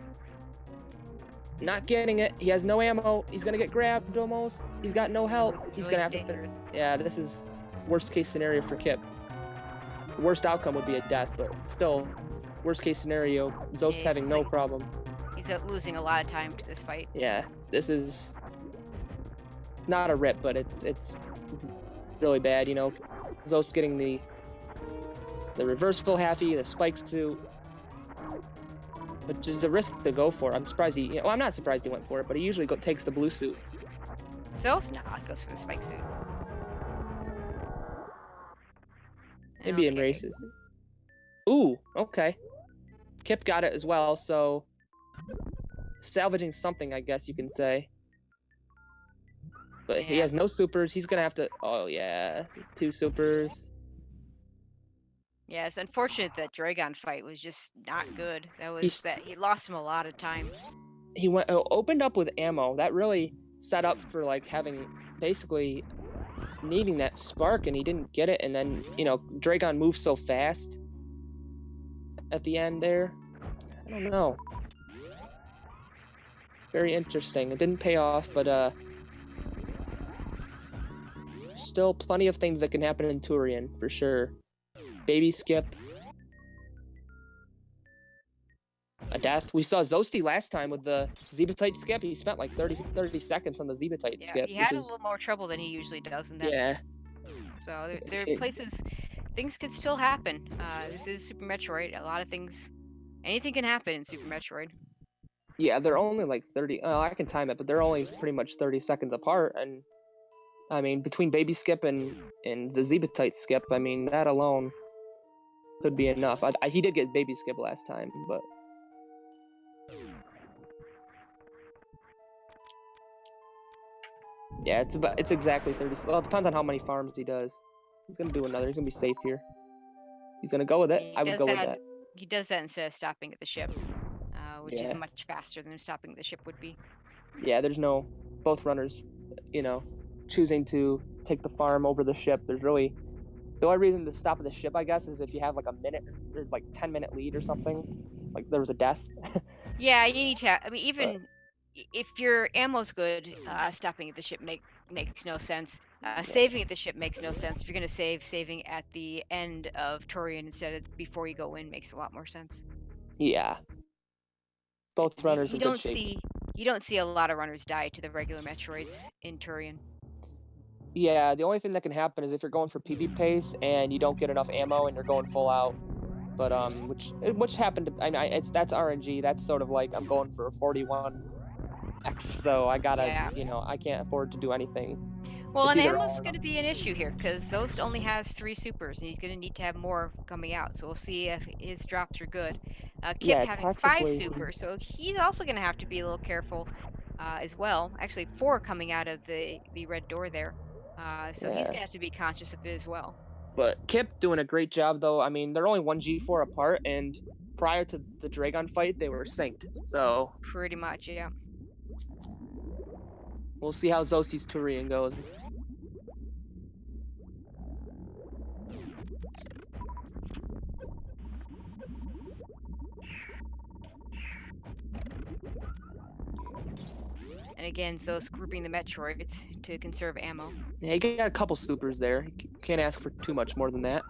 not getting it. He has no ammo. He's gonna get grabbed almost. He's got no help. He's Really gonna have dangerous. to. Yeah, this is worst case scenario for Kipp. The worst outcome would be a death, but still, worst case scenario, Zoast Yeah, having he's no like- problem. He's losing a lot of time to this fight. Yeah, this is not a rip, but it's really bad. You know, Zoast getting the reverse full halfie, the spikes suit, which is a risk to go for. I'm surprised he. Well, I'm not surprised he went for it, but he usually takes the blue suit. Zoast? No, he goes for the spike suit. Maybe in Okay. races. Ooh, okay. Kipp got it as well, so salvaging something, I guess you can say. But he Yeah. has no supers. He's gonna have to. Oh yeah, 2 supers. Yeah, it's unfortunate that Dragon fight was just not good. He's- He lost him a lot of time. He opened up with ammo. That really set up for like having basically needing that spark, and he didn't get it. And then Dragon moved so fast at the end there. I don't know. Very interesting. It didn't pay off, but still plenty of things that can happen in Turian for sure. Baby skip. A death. We saw Zoasty last time with the Zebatite skip. He spent like 30 seconds on the Zebatite Yeah, skip. he had which a is, little more trouble than he usually does in that. yeah. So there are It- places, things could still happen. This is Super Metroid. A lot of things, anything can happen in Super Metroid. Yeah, they're only like 30. I can time it, but they're only pretty much 30 seconds apart. And I mean, between baby skip and the Zebatite skip, I mean, that alone could be enough. He did get baby skip last time, but yeah, it's exactly 30. Well, it depends on how many farms he does. He's gonna do another. He's gonna be safe here. He's gonna go with it. He I would does go with that- that. He does that instead of stopping at the ship, which is Yeah. much faster than stopping at the ship would be. Yeah, there's no both runners, choosing to take the farm over the ship. There's really the only reason to stop at the ship, I guess, is if you have like a minute or like 10-minute lead or something. Like there was a death. Yeah, you need to. I mean, even if your ammo's good, stopping at the ship makes no sense. Saving at the ship makes no sense. If you're gonna saving at the end of Torian instead of before you go in makes a lot more sense. Yeah. Both runners You in good shape. you don't see a lot of runners die to the regular Metroids in Turian. Yeah, the only thing that can happen is if you're going for PB pace and you don't get enough ammo and you're going full out. But which happened to that's RNG. That's sort of like I'm going for a 41x, so I gotta Yeah. I can't afford to do anything. Well, It's and either ammo's all or going to be an issue here because Zoast only has 3 supers, and he's going to need to have more coming out. So we'll see if his drops are good. Kipp Yeah, having 5 technically- supers, so he's also going to have to be a little careful as well. Actually, 4 coming out of the red door there. So he's Yeah. going to have to be conscious of it as well. But Kipp doing a great job though. I mean, they're only 1 G4 apart, and prior to the Dragon fight, they were synced. So Pretty much, yeah. we'll see how Zoasty's Turian goes. And again, Zoast grouping the Metroids to conserve ammo. Yeah, he got a couple supers there. He can't ask for too much more than that.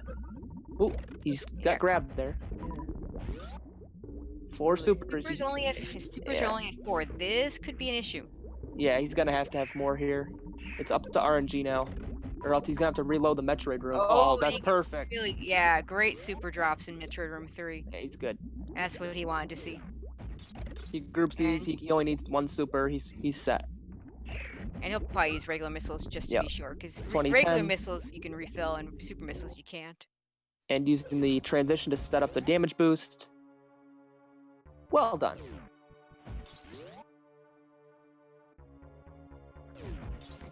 Oh, he's got Yeah. grabbed there. 4 So supers. his supers are Yeah. only at 4. This could be an issue. Yeah, he's gonna have to have more here. It's up to RNG now, or else he's gonna have to reload the Metroid room. Oh, that's he- perfect. Really, yeah, great super drops in Metroid Room 3. Yeah, he's good. That's what he wanted to see. He groups these. He only needs 1 super. He's set. And he'll probably use regular missiles just to Yep. be sure, because 2010. regular missiles you can refill, and super missiles you can't. And using the transition to set up the damage boost. Well done.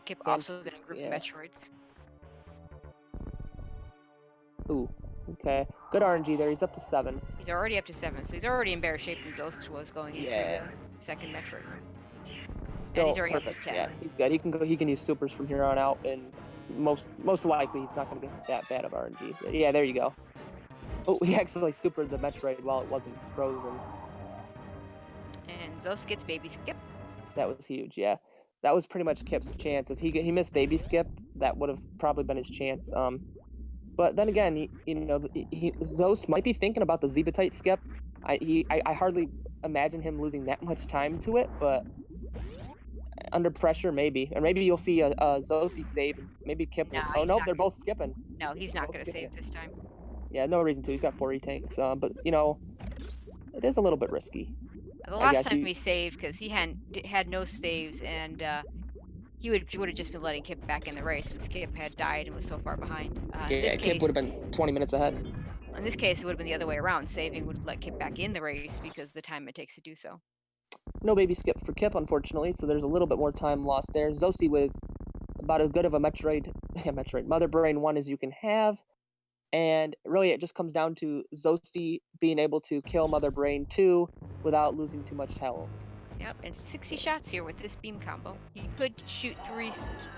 Kipp And- also gonna group yeah. the Metroids. Ooh, Okay, good RNG there. He's up to 7. He's already up to 7, so he's already in better shape than Zoast was going into Yeah. the second Metroid room. Still he's already up to perfect. 10. Yeah, he's good. He can go. He can use supers from here on out, and most likely he's not going to get that bad of RNG. But yeah, there you go. Oh, he actually supered the Metroid while it wasn't frozen. And Zoast gets Baby Skip. That was huge. Yeah, that was pretty much Kipp's chance. If he missed Baby Skip, that would have probably been his chance. But then again, Zoast might be thinking about the Zebatite skip. I hardly imagine him losing that much time to it, but under pressure, maybe. Or maybe you'll see a Zoasty save. Maybe Kipp. No, Oh he's no, not they're gonna- both skipping. No, he's not Both going to skipping save this time. Yeah, no reason to. He's got 4 tanks. But it is a little bit risky. The last time he saved, because he had no saves, and he would have just been letting Kipp back in the race, since Kipp had died and was so far behind. Kipp would have been 20 minutes ahead. In this case, it would have been the other way around. Saving would let Kipp back in the race because of the time it takes to do so. No Baby Skip for Kipp, unfortunately, so there's a little bit more time lost there. Zoasty with about as good of a Mother Brain 1 as you can have. And really, it just comes down to Zoasty being able to kill Mother Brain 2 without losing too much health. Yep, and 60 shots here with this beam combo. He could shoot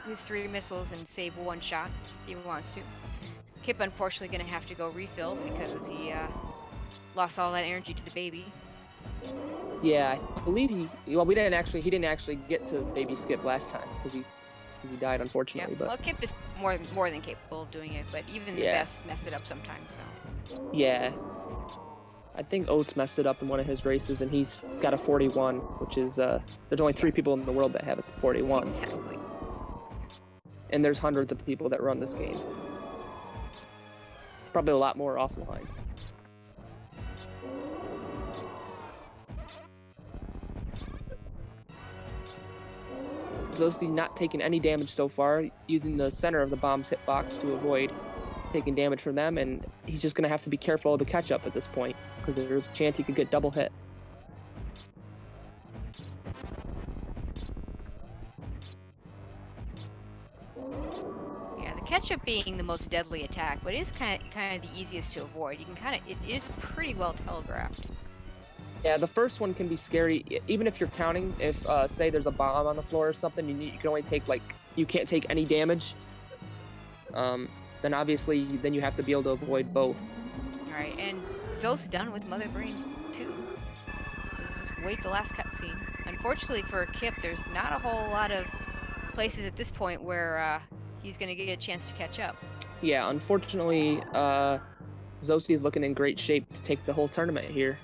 his 3 missiles and save 1 shot if he wants to. Kipp, unfortunately, going to have to go refill because he lost all that energy to the baby. Yeah, I believe he didn't actually get to Baby Skip last time because he died, unfortunately. Yeah, But well, Kipp is more than capable of doing it, but even the best mess it up sometimes. So yeah, I think Oates messed it up in one of his races, and he's got a 41, which is there's only 3 people in the world that have a 41. exactly. And there's hundreds of people that run this game. Probably a lot more offline. Zoasty not taking any damage so far, using the center of the bomb's hitbox to avoid taking damage from them, and he's just going to have to be careful of the catch-up at this point, because there's a chance he could get double hit. Yeah, the catch-up being the most deadly attack, but it is kind of the easiest to avoid. It is pretty well telegraphed. Yeah, the first one can be scary, even if you're counting. If, say, there's a bomb on the floor or something, you can only take, you can't take any damage. Then obviously, you have to be able to avoid both. Alright, and Zoast's done with Mother Brain 2. So just wait the last cutscene. Unfortunately for Kipp, there's not a whole lot of places at this point where he's going to get a chance to catch up. Yeah, unfortunately, Zoasty is looking in great shape to take the whole tournament here.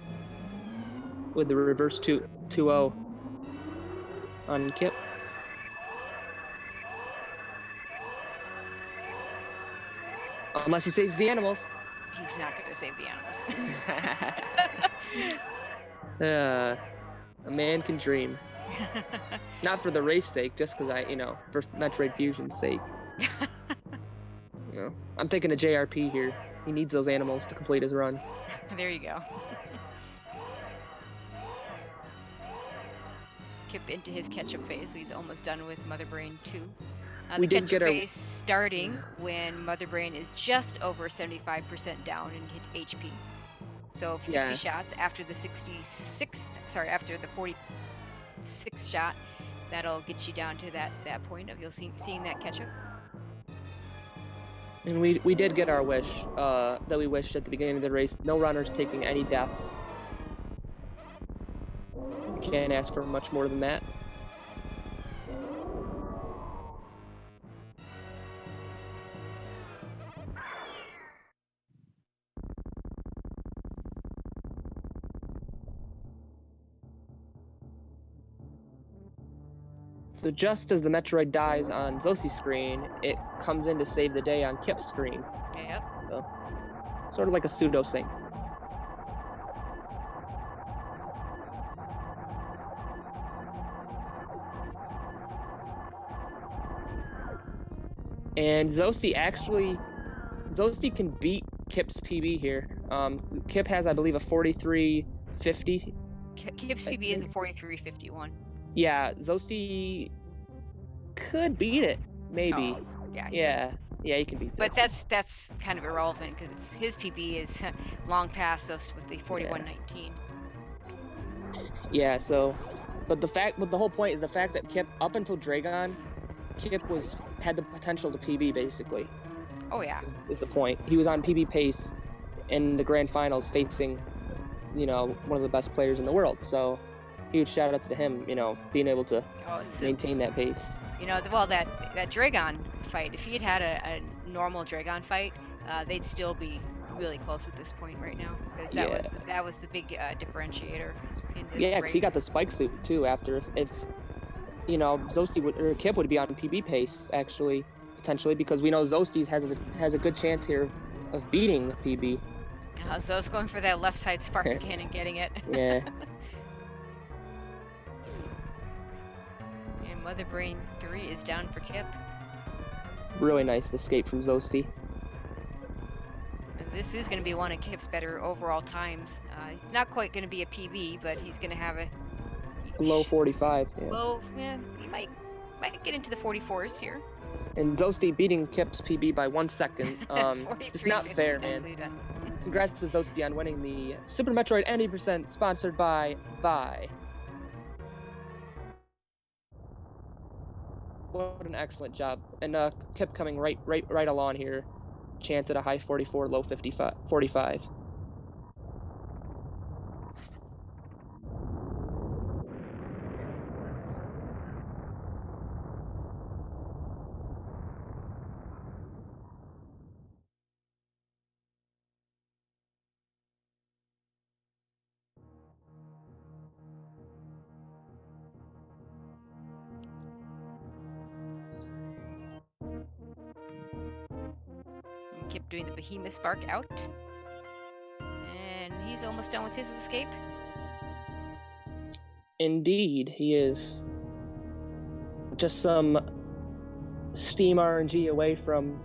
With the reverse 2-0 on Kipp. Unless he saves the animals. He's not going to save the animals. A man can dream. Not for the race sake, just because for Metroid Fusion's sake. I'm thinking of JRP here. He needs those animals to complete his run. There you go. Kipp into his catch-up phase, so he's almost done with Mother Brain 2. We the did get phase starting when Mother Brain is just over 75% down in HP. So 60 shots after the 46th shot, that'll get you down to that point of seeing that catch-up. And we did get our wish that we wished at the beginning of the race. No runners taking any deaths. Can't ask for much more than that. So just as the Metroid dies on Zoasty's screen, it comes in to save the day on Kipp's screen. Yep. So, sort of like a pseudo sync. And Zoasty can beat Kipp's PB here. Kipp has, I believe, a 43.50. Kipp's PB is a 43.51. Yeah, Zoasty could beat it, maybe. Oh, yeah. Yeah. Yeah, he can beat But this. that's kind of irrelevant because his PB is long past us with the 41.19. Yeah. So, but the whole point is the fact that Kipp, up until Dragon, Kipp had the potential to PB basically. Oh yeah. Is the point. He was on PB pace in the grand finals facing, one of the best players in the world. So huge shout outs to him, being able to maintain that pace. Well, that Dragon fight, if he had a normal Dragon fight, they'd still be really close at this point right now because that was the big differentiator in this Yeah, race. because he got the spike suit too after if zoasty or Kipp would be on PB pace actually potentially, because we know zoasty has a good chance here of beating the PB. Zo's going for that left side spark again and getting it. Yeah. And Mother Brain 3 is down for Kipp. Really nice escape from zoasty. This is going to be one of Kipp's better overall times. He's not quite going to be a PB, but he's going to have a low 45. Yeah, he might get into the 44s here. And zoasty beating Kipp's PB by 1 second. Just not fair, man. Congrats to zoasty on winning the Super Metroid Any Tournament, sponsored by Vi. What an excellent job. And Kipp coming right along here. Chance at a high 44, low 45. Kipp doing the Behemoth Spark out. And he's almost done with his escape. Indeed, he is. Just some Steam RNG away from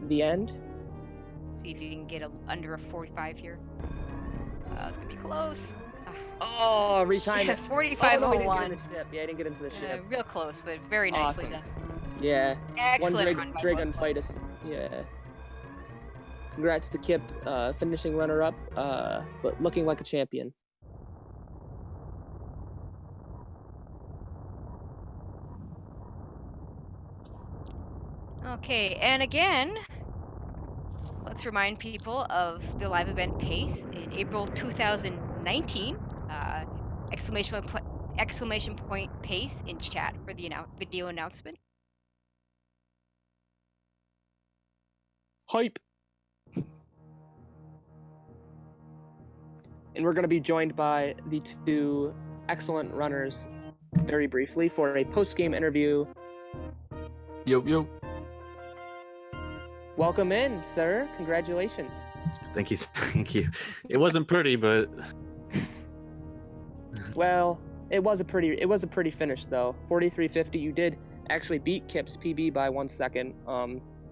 the end. See if you can get under a 45 here. It's gonna be close. Oh, retime it. 45.01. Yeah, I didn't get into the ship. Real close, but very nicely done. Yeah. Excellent One Dragon fight us. Yeah. Congrats to Kipp, finishing runner-up, but looking like a champion. Okay, and again, let's remind people of the live event pace in April 2019. Exclamation point pace in chat for the video announcement. Hype. And we're going to be joined by the two excellent runners very briefly for a post-game interview. Yo. Welcome in, sir. Congratulations. Thank you. It wasn't pretty, but well, it was a pretty finish though. 43.50. You did actually beat Kipp's PB by 1 second.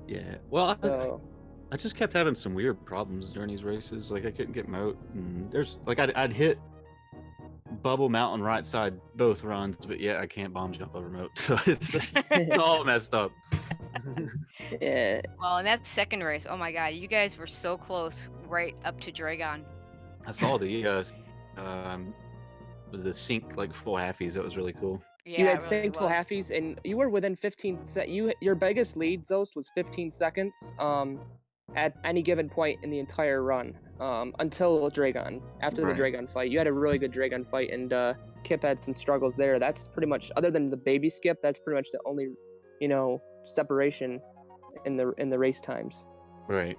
Yeah. Well, so... I just kept having some weird problems during these races. Like I couldn't get moat, and there's like I'd hit Bubble Mountain right side both runs, but yeah, I can't bomb jump over moat, so it's all messed up. Yeah. Well, in that second race, oh my god, you guys were so close right up to Dragon. I saw the sync like full halfies. That was really cool. Yeah, you had synced full halfies, and you were within 15 your biggest lead, Zoast, was 15 seconds at any given point in the entire run, until Dragon. After the Dragon fight, you had a really good Dragon fight, and Kipp had some struggles there. That's pretty much, other than the baby skip, that's pretty much the only, separation in the race times. Right.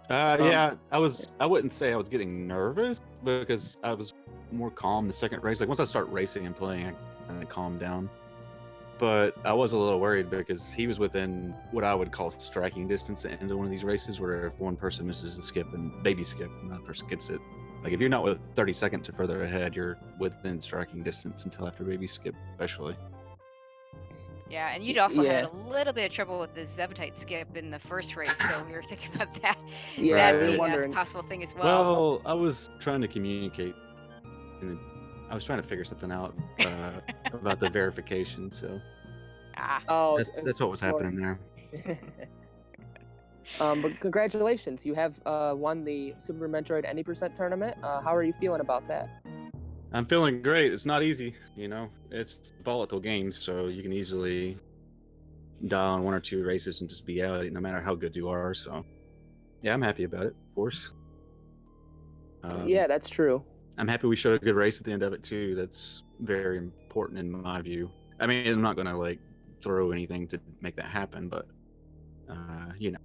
Yeah, I wouldn't say I was getting nervous because I was more calm the second race. Like once I start racing and playing, I kind of calm down. But I was a little worried because he was within what I would call striking distance at the end of one of these races, where if one person misses a skip and baby skip, and that person gets it. Like if you're not with 30 seconds or further ahead, you're within striking distance until after baby skip, especially. Yeah, and you'd also had a little bit of trouble with the Zebetite skip in the first race, so we were thinking about that. Yeah, that we being were wondering. A possible thing as well. Well, I was trying to communicate, and I was trying to figure something out about the verification. So oh, that's what was happening there. But congratulations, you have won the Super Metroid Any Tournament. How are you feeling about that? I'm feeling great. It's not easy, you know. It's a volatile game, so you can easily die on 1 or 2 races and just be out, no matter how good you are. So, yeah, I'm happy about it, of course. Yeah, that's true. I'm happy we showed a good race at the end of it too. That's very important in my view. I mean, I'm not gonna like throw anything to make that happen, but you know.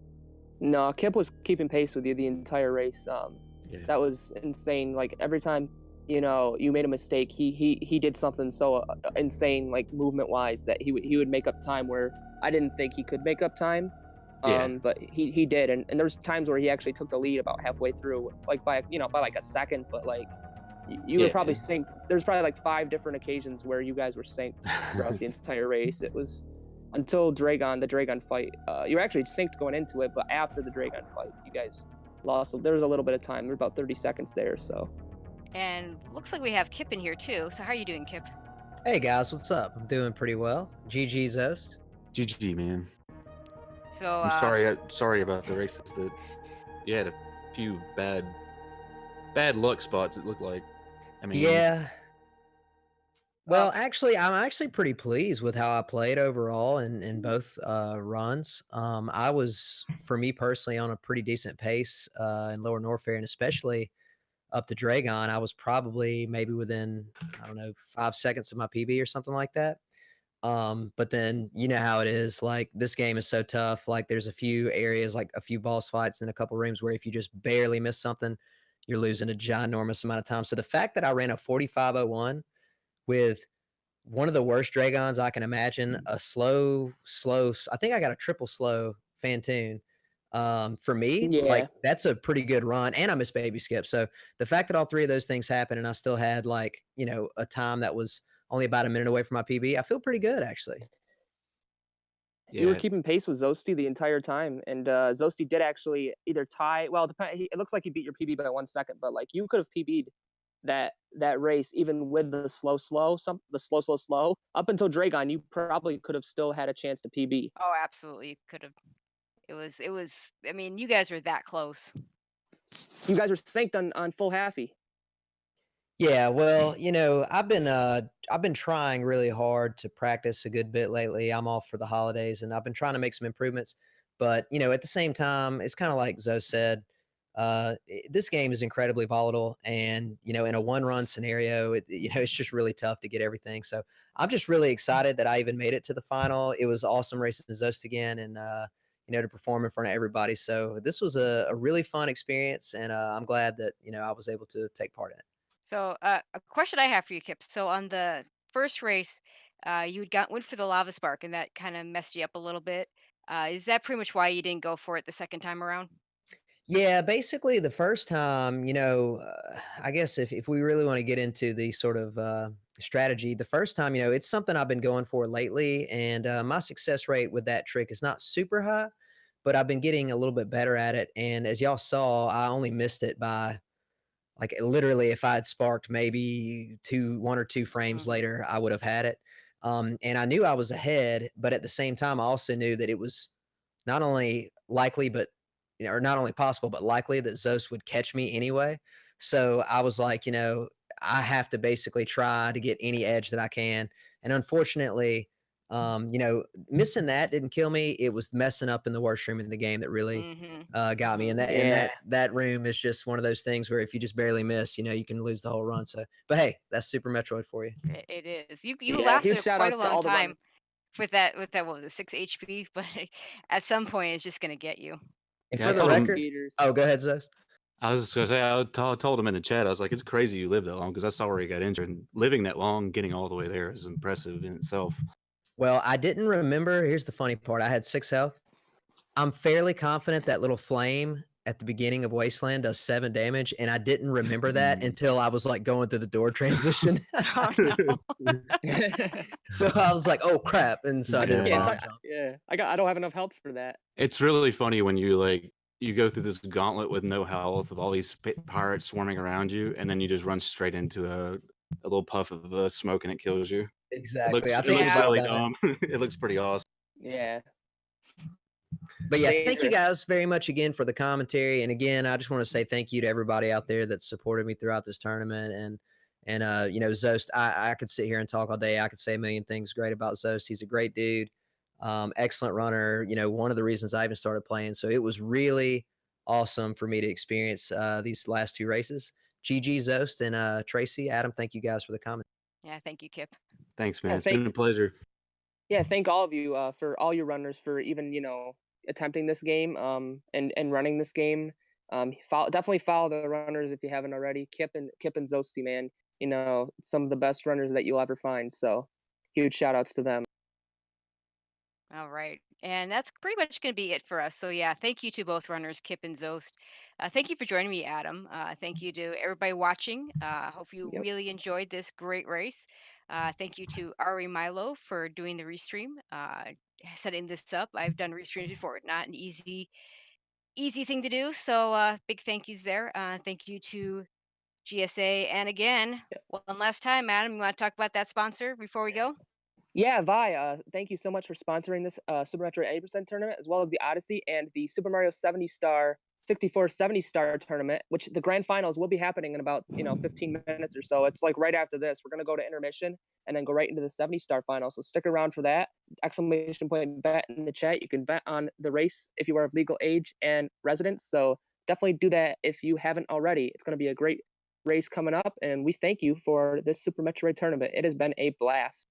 No, Kipp was keeping pace with you the entire race. Yeah. That was insane. Like every time, you know, you made a mistake, he did something so insane, like movement wise, that he would make up time where I didn't think he could make up time. Yeah. But he did, and there's times where he actually took the lead about halfway through, like by like a second, but like you were probably synced. There's probably like 5 different occasions where you guys were synced throughout the entire race. It was until the Dragon fight. You were actually synced going into it, but after the Dragon fight, you guys lost. There was a little bit of time. There were about 30 seconds there. So. And looks like we have Kipp in here too. So how are you doing, Kipp? Hey guys, what's up? I'm doing pretty well. GG's host. GG, man. So I'm sorry about the races that you had a few bad luck spots. It looked like. I mean, yeah. Well, actually, I'm actually pretty pleased with how I played overall in both runs. I was, for me personally, on a pretty decent pace in Lower Norfair, and especially up to Dragon. I was probably maybe within, I don't know, 5 seconds of my PB or something like that. But then you know how it is. Like this game is so tough. Like there's a few areas, like a few boss fights and a couple rooms where if you just barely miss something, you're losing a ginormous amount of time. So the fact that I ran a 45:01 with one of the worst Dragons I can imagine, a slow, I think I got a triple slow Fantoon. For me, like that's a pretty good run, and I missed baby skip. So the fact that all 3 of those things happened and I still had like, you know, a time that was only about a minute away from my PB, I feel pretty good actually. Yeah. You were keeping pace with zoasty the entire time, and zoasty did actually either tie. Well, it looks like he beat your PB by 1 second, but like you could have PB'd that race even with the slow up until Dragon. You probably could have still had a chance to PB. Oh, absolutely, you could have. It was. I mean, you guys are that close. You guys are synced on full halfy. Yeah, well, you know, I've been trying really hard to practice a good bit lately. I'm off for the holidays and I've been trying to make some improvements. But, you know, at the same time, it's kind of like Zoe said, this game is incredibly volatile, and, you know, in a one-run scenario, you know, it's just really tough to get everything. So I'm just really excited that I even made it to the final. It was awesome racing Zoast again, and you know, to perform in front of everybody. So this was a really fun experience, and I'm glad that, you know, I was able to take part in it. So, a question I have for you, Kip. So, on the first race, went for the lava spark, and that kind of messed you up a little bit. Is that pretty much why you didn't go for it the second time around? Yeah, basically the first time, you know, I guess if we really want to get into the sort of strategy, the first time, you know, it's something I've been going for lately, and my success rate with that trick is not super high, but I've been getting a little bit better at it. And as y'all saw, I only missed it by like literally, if I had sparked maybe 1 or 2 frames later, I would have had it. And I knew I was ahead, but at the same time, I also knew that it was not only likely, but or not only possible, but likely that Zeus would catch me anyway. So I was like, you know, I have to basically try to get any edge that I can. And unfortunately, you know, missing that didn't kill me. It was messing up in the worst room in the game that really got me. And that room is just one of those things where if you just barely miss, you know, you can lose the whole run. So, but hey, that's Super Metroid for you. It is. You lasted quite a long time with that what was it, 6 HP, but at some point it's just gonna get you. And for the record, oh, go ahead, Zeus. I was just gonna say, I told him in the chat, I was like, it's crazy you lived that long, because I saw where he got injured, and living that long, getting all the way there is impressive in itself. Well, I didn't remember. Here's the funny part. I had 6 health. I'm fairly confident that little flame at the beginning of Wasteland does 7 damage, and I didn't remember that until I was like going through the door transition. Oh, no. So I was like, "Oh crap!" And so I did a bomb jump. I don't have enough health for that. It's really funny when you go through this gauntlet with no health, of all these pirates swarming around you, and then you just run straight into a little puff of smoke and it kills you. Exactly. It looks really dumb. It looks pretty awesome. Yeah. But yeah, thank you Dangerous. guys very much again for the commentary. And again, I just want to say thank you to everybody out there that supported me throughout this tournament. And you know, Zoast, I could sit here and talk all day. I could say a million things great about Zoast. He's a great dude, excellent runner. You know, one of the reasons I even started playing. So it was really awesome for me to experience these last two races. GG Zoast and Tracy, Adam, thank you guys for the comment. Yeah, thank you, Kipp. Thanks, man. Yeah, It's been a pleasure. Yeah, thank all of you for all your runners for even attempting this game and running this game. Definitely follow the runners if you haven't already. Kipp and Zoasty, man, some of the best runners that you'll ever find. So huge shout outs to them. All right. And that's pretty much going to be it for us. So, yeah, thank you to both runners, Kipp and Zoast. Thank you for joining me, Adam. Thank you to everybody watching. Hope you Yep. really enjoyed this great race. Thank you to Ari Milo for doing the restream, setting this up. I've done restreams before, not an easy thing to do. So, big thank yous there. Thank you to GSA. And again, one last time, Adam, you want to talk about that sponsor before we go? Yeah, Vi, thank you so much for sponsoring this Super Metroid Any Tournament, as well as the Odyssey and the Super Mario 64 70-star tournament, which the grand finals will be happening in about 15 minutes or so. It's like right after this. We're going to go to intermission and then go right into the 70-star final. So stick around for that. Exclamation point bet in the chat. You can bet on the race if you are of legal age and residence. So definitely do that if you haven't already. It's going to be a great race coming up, and we thank you for this Super Metroid tournament. It has been a blast.